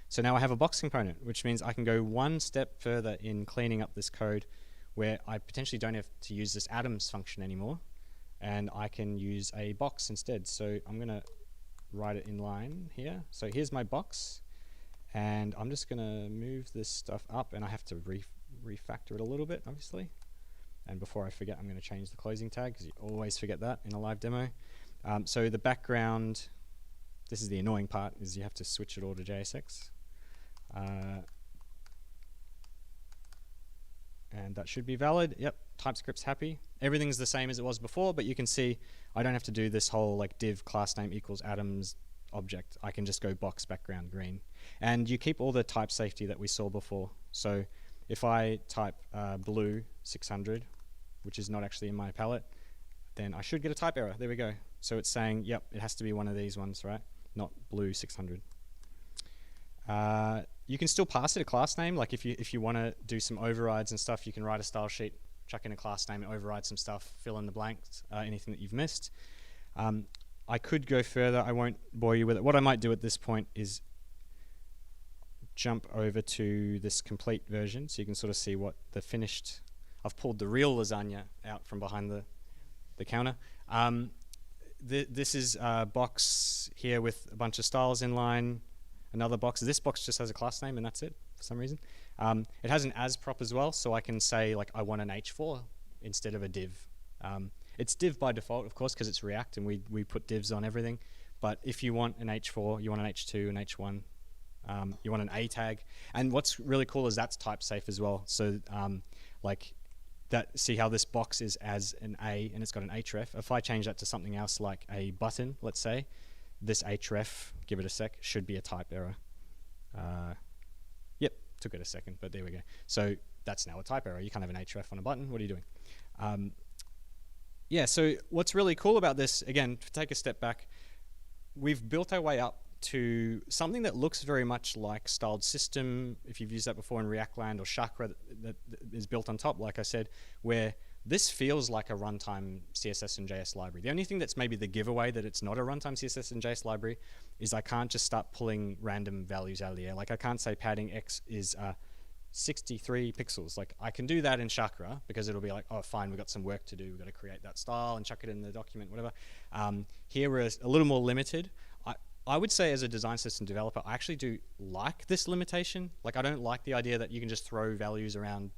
So now I have a box component, which means I can go one step further in cleaning up this code, where I potentially don't have to use this Atoms function anymore, and I can use a box instead. So I'm gonna write it in line here. So here's my box, and I'm just gonna move this stuff up, and I have to refactor it a little bit, obviously. And before I forget, I'm gonna change the closing tag, because you always forget that in a live demo. So the background, this is the annoying part, is you have to switch it all to JSX. And that should be valid. Yep, TypeScript's happy. Everything's the same as it was before, but you can see I don't have to do this whole like div class name equals Atoms object. I can just go box background green. And you keep all the type safety that we saw before. So if I type blue 600, which is not actually in my palette, then I should get a type error. There we go. So it's saying, yep, it has to be one of these ones, right? Not blue 600. You can still pass it a class name. Like if you want to do some overrides and stuff, you can write a style sheet, chuck in a class name, and override some stuff, fill in the blanks, anything that you've missed. I could go further. I won't bore you with it. What I might do at this point is jump over to this complete version, so you can sort of see what the finished. I've pulled the real lasagna out from behind the counter. This is a box here with a bunch of styles in line. Another box. This box just has a class name, and that's it for some reason. It has an as prop as well, so I can say like I want an h4 instead of a div. It's div by default, of course, because it's React, and we put divs on everything. But if you want an h4, you want an h2, an h1, you want an a tag. And what's really cool is that's type safe as well. So like that, see how this box is as an a, and it's got an href. If I change that to something else like a button, let's say, this href, give it a sec, should be a type error. Yep, took it a second, but there we go. So that's now a type error. You can't have an href on a button. What are you doing? Yeah, so what's really cool about this, again, to take a step back, we've built our way up to something that looks very much like Styled System, if you've used that before in React Land, or Chakra that is built on top, like I said, where this feels like a runtime CSS and JS library. The only thing that's maybe the giveaway that it's not a runtime CSS and JS library is I can't just start pulling random values out of the air. Like I can't say padding X is 63 pixels. Like I can do that in Chakra because it'll be like, oh fine, we've got some work to do. We've got to create that style and chuck it in the document, whatever. Here we're a little more limited. I would say as a design system developer, I actually do like this limitation. Like I don't like the idea that you can just throw values around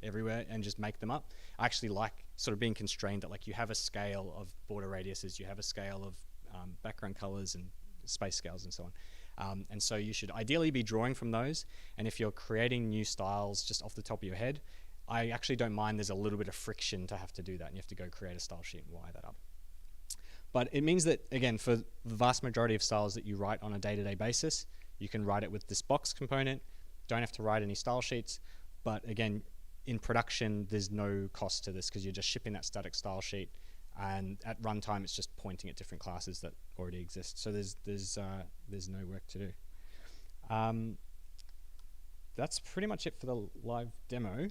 everywhere and just make them up. I actually like sort of being constrained that like you have a scale of border radiuses, you have a scale of background colors and space scales and so on. And so you should ideally be drawing from those. And if you're creating new styles just off the top of your head, I actually don't mind there's a little bit of friction to have to do that, and you have to go create a style sheet and wire that up. But it means that, again, for the vast majority of styles that you write on a day-to-day basis, you can write it with this box component, don't have to write any style sheets. But again, in production, there's no cost to this because you're just shipping that static style sheet, and at runtime, it's just pointing at different classes that already exist. So there's no work to do. That's pretty much it for the live demo.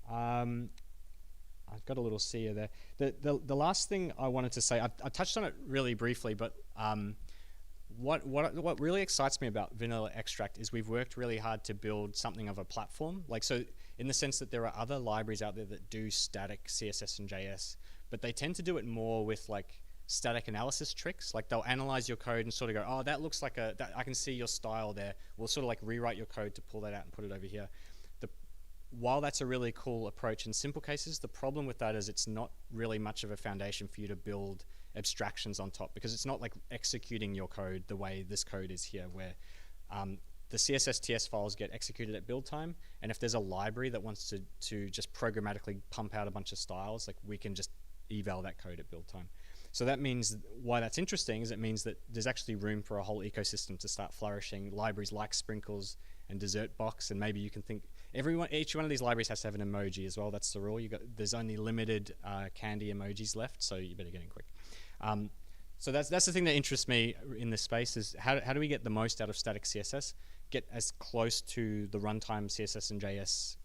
I've got a little seer there. The last thing I wanted to say, I touched on it really briefly, but what really excites me about Vanilla Extract is we've worked really hard to build something of a platform. Like, so in the sense that there are other libraries out there that do static CSS and JS, but they tend to do it more with like static analysis tricks. Like they'll analyze your code and sort of go, oh, that looks like I can see your style there. We'll sort of like rewrite your code to pull that out and put it over here. While that's a really cool approach in simple cases, the problem with that is it's not really much of a foundation for you to build abstractions on top, because it's not like executing your code the way this code is here, where the CSS TS files get executed at build time, and if there's a library that wants to just programmatically pump out a bunch of styles, like we can just eval that code at build time. So that means, why that's interesting is it means that there's actually room for a whole ecosystem to start flourishing. Libraries like Sprinkles and Dessert Box, and maybe you can think, each one of these libraries has to have an emoji as well. That's the rule. There's only limited candy emojis left, so you better get in quick. So that's the thing that interests me in this space is how do we get the most out of static CSS? Get as close to the runtime CSS and JS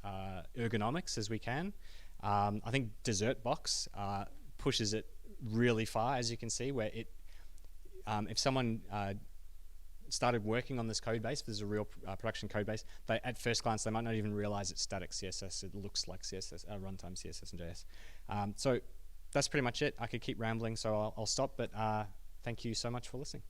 ergonomics as we can. I think Dessert Box pushes it really far, as you can see, where it if someone started working on this code base, if there's a real production code base, at first glance they might not even realize it's static CSS. It looks like CSS, runtime CSS and JS. So that's pretty much it. I could keep rambling, so I'll stop, but thank you so much for listening.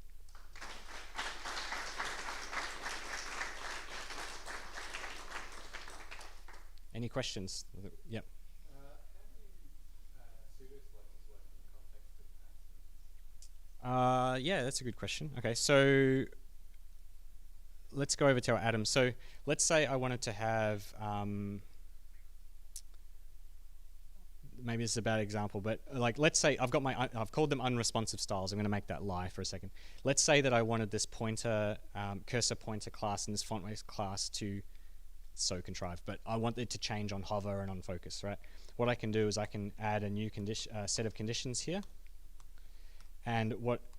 Any questions? Yep. Yeah, that's a good question. Okay, so let's go over to our atoms. So let's say I wanted to have, maybe this is a bad example, but like let's say I've called them unresponsive styles. I'm going to make that lie for a second. Let's say that I wanted this pointer, cursor pointer class and this font weight class to so contrived, but I want it to change on hover and on focus, right? What I can do is I can add a new set of conditions here. And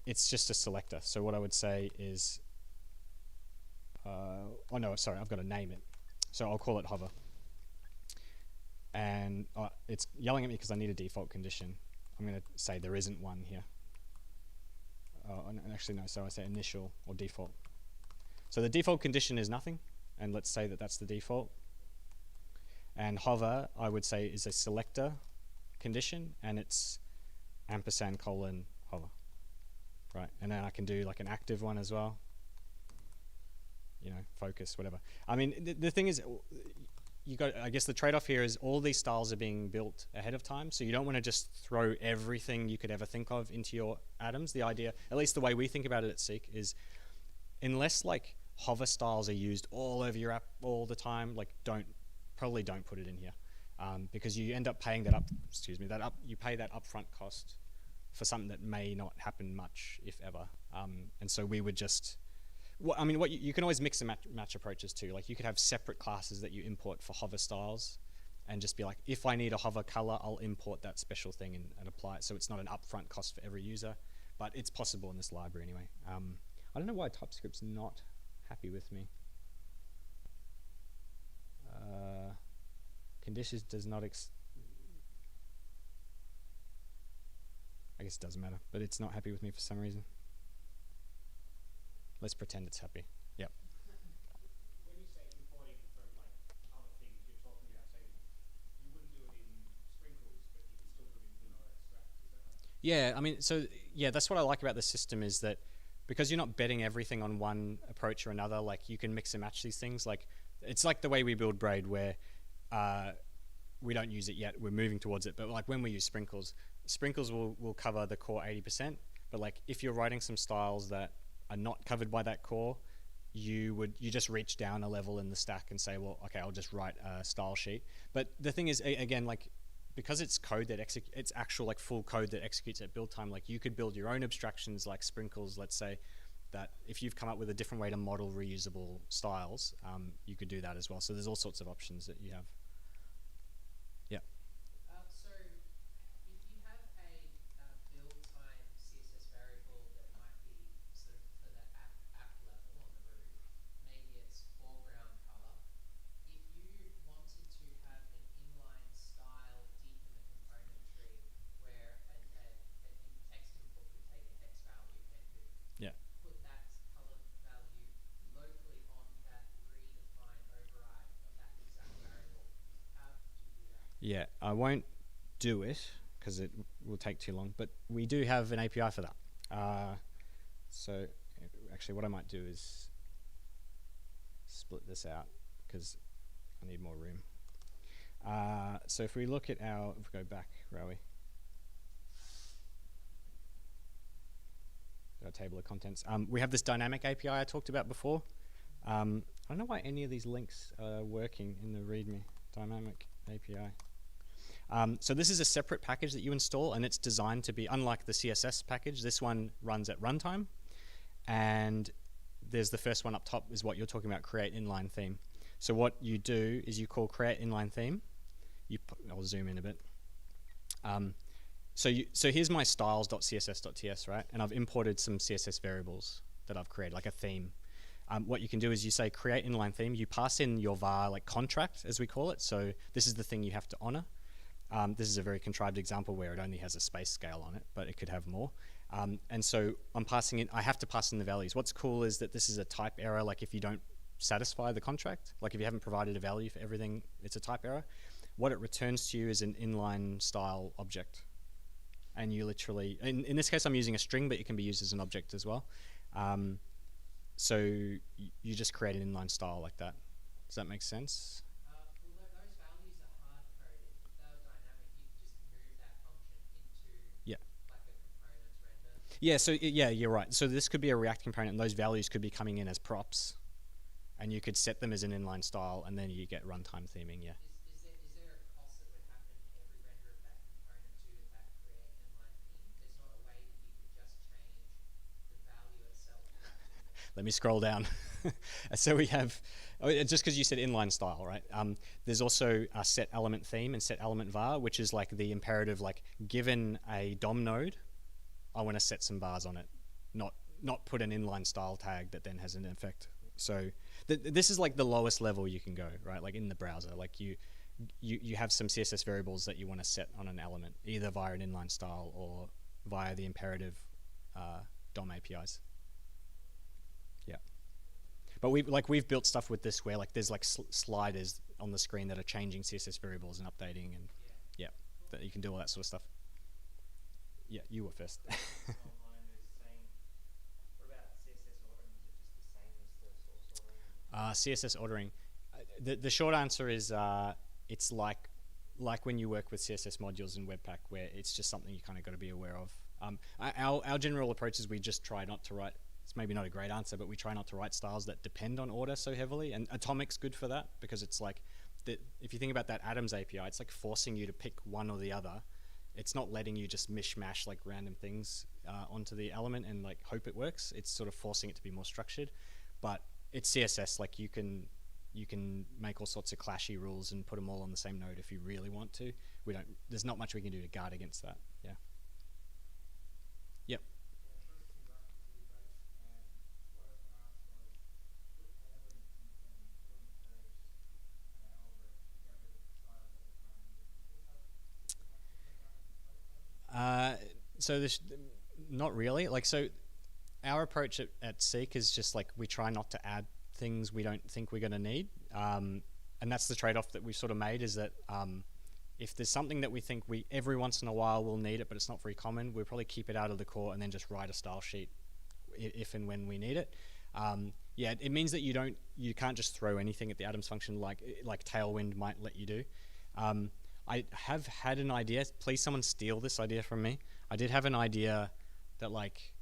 it's just a selector. So what I would say is, oh no, sorry, I've got to name it. So I'll call it hover. And it's yelling at me because I need a default condition. I'm going to say there isn't one here. Actually, no, so I say initial or default. So the default condition is nothing, and let's say that that's the default. And hover, I would say, is a selector condition, and it's ampersand : hover, right? And then I can do like an active one as well, focus, whatever. I mean, the thing is, I guess the trade-off here is all these styles are being built ahead of time, so you don't want to just throw everything you could ever think of into your atoms. The idea, at least the way we think about it at Seek, is unless like hover styles are used all over your app all the time, like probably don't put it in here, because you end up paying you pay that upfront cost for something that may not happen much, if ever. And so we would just, you can always mix and match approaches too. Like you could have separate classes that you import for hover styles, and just be like, if I need a hover color, I'll import that special thing and apply it. So it's not an upfront cost for every user, but it's possible in this library anyway. I don't know why TypeScript's not happy with me. Conditions does not I guess it doesn't matter, but it's not happy with me for some reason. Let's pretend it's happy. Yep. When you say importing from like other things, you're talking about, say, you wouldn't do it in Sprinkles, but you can still do it in Vanilla Extract. Is that right? Yeah, that's what I like about the system, is that because you're not betting everything on one approach or another, like you can mix and match these things. Like it's like the way we build Braid, where we don't use it yet. We're moving towards it. But like when we use sprinkles, sprinkles will cover the core 80%. But like if you're writing some styles that are not covered by that core, you just reach down a level in the stack and say, well, okay, I'll just write a style sheet. But the thing is, again, like because it's code that it's actual like full code that executes at build time. Like you could build your own abstractions like sprinkles. Let's say that if you've come up with a different way to model reusable styles, you could do that as well. So there's all sorts of options that you have. Yeah. So if you have a build time CSS variable that might be sort of for the app level on the root, maybe it's foreground color. If you wanted to have an inline style deep in the component tree where a text input would take a hex value and could Yeah. put that color value locally on that redefined override of that exact variable, how do you do that? Yeah, I won't do it because it will take too long, but we do have an API for that. So actually what I might do is split this out because I need more room. So if we look at if we go back, Rowie, our table of contents, we have this dynamic API I talked about before. I don't know why any of these links are working in the README. Dynamic API. So this is a separate package that you install, and it's designed to be, unlike the CSS package, this one runs at runtime. And there's the first one up top is what you're talking about, create inline theme. So what you do is you call create inline theme. I'll zoom in a bit. So here's my styles.css.ts, right? And I've imported some CSS variables that I've created, like a theme. What you can do is you say create inline theme. You pass in your var like contract, as we call it. So this is the thing you have to honor. This is a very contrived example where it only has a space scale on it, but it could have more. And so I'm passing in, I have to pass in the values. What's cool is that this is a type error, like if you don't satisfy the contract, like if you haven't provided a value for everything, it's a type error. What it returns to you is an inline style object. And you literally, in this case I'm using a string, but it can be used as an object as well. So you just create an inline style like that. Does that make sense? Well, those values are hard-coded. If they were dynamic, you could just move that function into like a components render. Yeah, so yeah, you're right. So this could be a React component, and those values could be coming in as props. And you could set them as an inline style, and then you get runtime theming, yeah. Is there a cost that would happen every render of that component to that create inline theme? There's not a way that you could just change the value itself. Let me scroll down. So we have, just because you said inline style, right? There's also a set element theme and set element var, which is like the imperative, like given a DOM node, I want to set some vars on it, not put an inline style tag that then has an effect. So this is like the lowest level you can go, right? Like in the browser, like you have some CSS variables that you want to set on an element, either via an inline style or via the imperative DOM APIs. Yeah, but we've built stuff with this where like there's like sliders on the screen that are changing CSS variables and updating, and yeah, that you can do all that sort of stuff. Yeah, you were first. Online is saying, what about CSS ordering? Is it just the same as the source ordering? CSS ordering. The short answer is it's like when you work with CSS modules in Webpack, where it's just something you kind of got to be aware of. Our general approach is we just try not to write. It's maybe not a great answer, but we try not to write styles that depend on order so heavily. And Atomic's good for that because it's like if you think about that Atoms API, it's like forcing you to pick one or the other. It's not letting you just mishmash like random things onto the element and like hope it works. It's sort of forcing it to be more structured. But it's CSS, like you can make all sorts of clashy rules and put them all on the same node if you really want to. There's not much we can do to guard against that. Yeah. Yep. So this, not really. Like, so our approach at Seek is just like we try not to add things we don't think we're going to need. And that's the trade-off that we've sort of made, is that if there's something that we think we every once in a while we'll need it, but it's not very common, we'll probably keep it out of the core and then just write a style sheet if and when we need it. Yeah, it means that you can't just throw anything at the Atoms function like Tailwind might let you do. I have had an idea. Please, someone steal this idea from me. I did have an idea that like,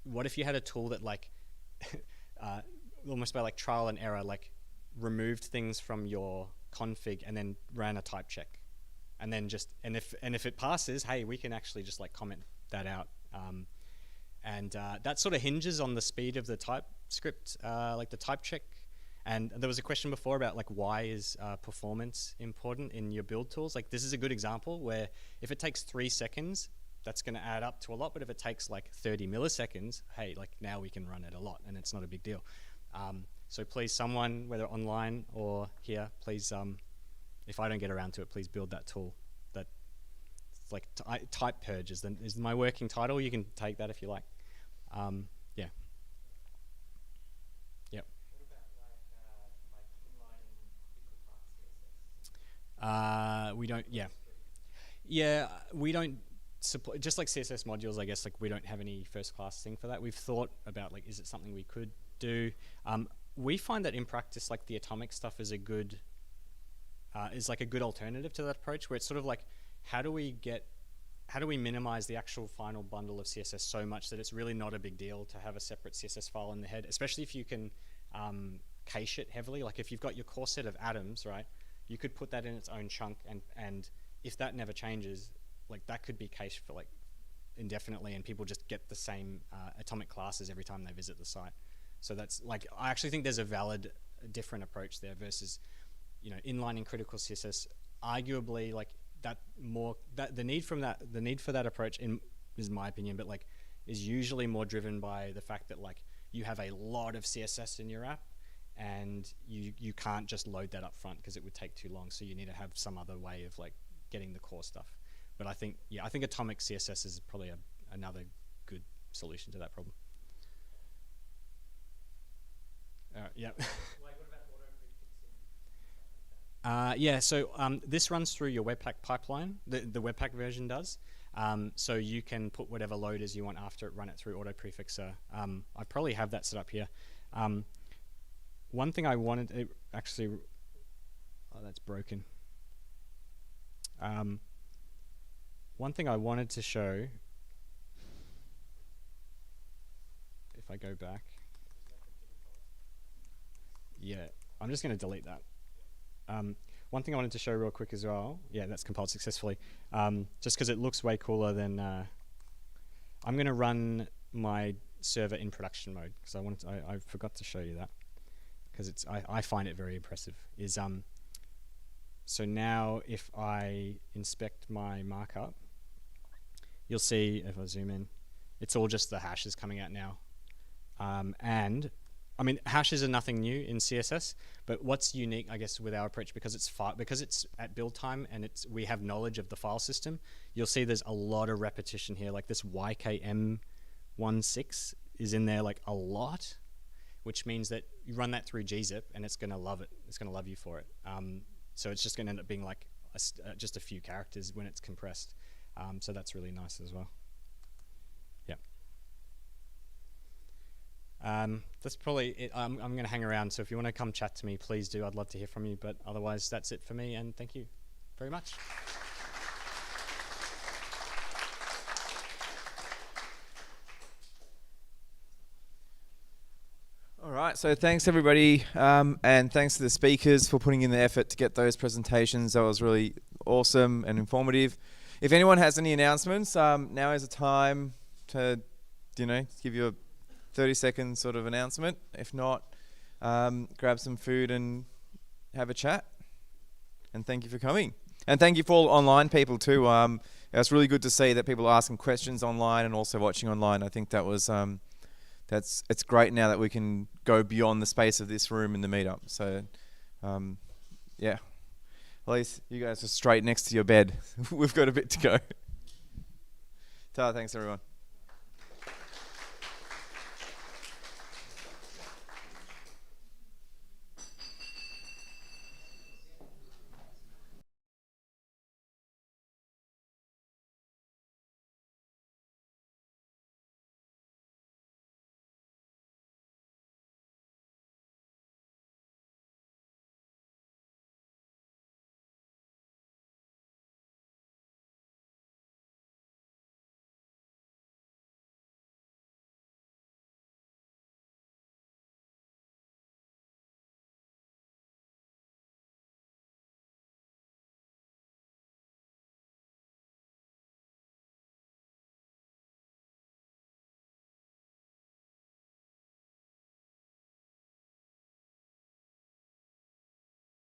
what if you had a tool that like, almost by like trial and error, like removed things from your config and then ran a type check, and then just and if it passes, hey, we can actually just like comment that out. That sort of hinges on the speed of the TypeScript, like the type check. And there was a question before about like why is performance important in your build tools? Like this is a good example where if it takes 3 seconds, that's going to add up to a lot. But if it takes like 30 milliseconds, hey, like now we can run it a lot, and it's not a big deal. So please, someone, whether online or here, please, if I don't get around to it, please build that tool. That it's like type purge is my working title. You can take that if you like. Yeah. Yep. What about like inline and critical path CSS? We don't. Yeah. Yeah, we don't support, just like CSS modules, I guess, like we don't have any first class thing for that. We've thought about like, is it something we could do? We find that in practice, like the atomic stuff is a good, is like a good alternative to that approach, where it's sort of like, how do we minimize the actual final bundle of CSS so much that it's really not a big deal to have a separate CSS file in the head, especially if you can cache it heavily. Like if you've got your core set of atoms, right, you could put that in its own chunk, and if that never changes, like that could be cached for like indefinitely, and people just get the same atomic classes every time they visit the site. So that's like, I actually think there's a valid different approach there versus, you know, inlining critical CSS. Arguably, like the need for that approach is my opinion, but like is usually more driven by the fact that like you have a lot of CSS in your app, and you can't just load that up front because it would take too long. So you need to have some other way of like getting the core stuff. But I think atomic CSS is probably another good solution to that problem. Yeah. Like what about auto prefixing? Yeah, so this runs through your Webpack pipeline. The Webpack version does. So you can put whatever loaders you want after it, run it through auto prefixer. I probably have that set up here. One thing I wanted to actually, oh, that's broken. One thing I wanted to show, if I go back, yeah, I'm just going to delete that. One thing I wanted to show real quick as well, yeah, that's compiled successfully, just because it looks way cooler than, I'm going to run my server in production mode, because I forgot to show you that, because I find it very impressive, is so now if I inspect my markup, you'll see, if I zoom in, it's all just the hashes coming out now. And I mean, hashes are nothing new in CSS, but what's unique, I guess, with our approach, because it's at build time and we have knowledge of the file system, you'll see there's a lot of repetition here. Like this YKM16 is in there like a lot, which means that you run that through gzip and it's going to love it. It's going to love you for it. So it's just going to end up being like just a few characters when it's compressed. So that's really nice as well. Yeah. That's probably it. I'm going to hang around, so if you want to come chat to me, please do. I'd love to hear from you, but otherwise that's it for me, and thank you very much. All right, so thanks everybody, and thanks to the speakers for putting in the effort to get those presentations. That was really awesome and informative. If anyone has any announcements, now is the time to, give you a 30-second sort of announcement. If not, grab some food and have a chat. And thank you for coming. And thank you for all online people too. It's really good to see that people are asking questions online and also watching online. I think that was it's great now that we can go beyond the space of this room in the meetup. So yeah. At least you guys are straight next to your bed. We've got a bit to go. Ta, thanks everyone.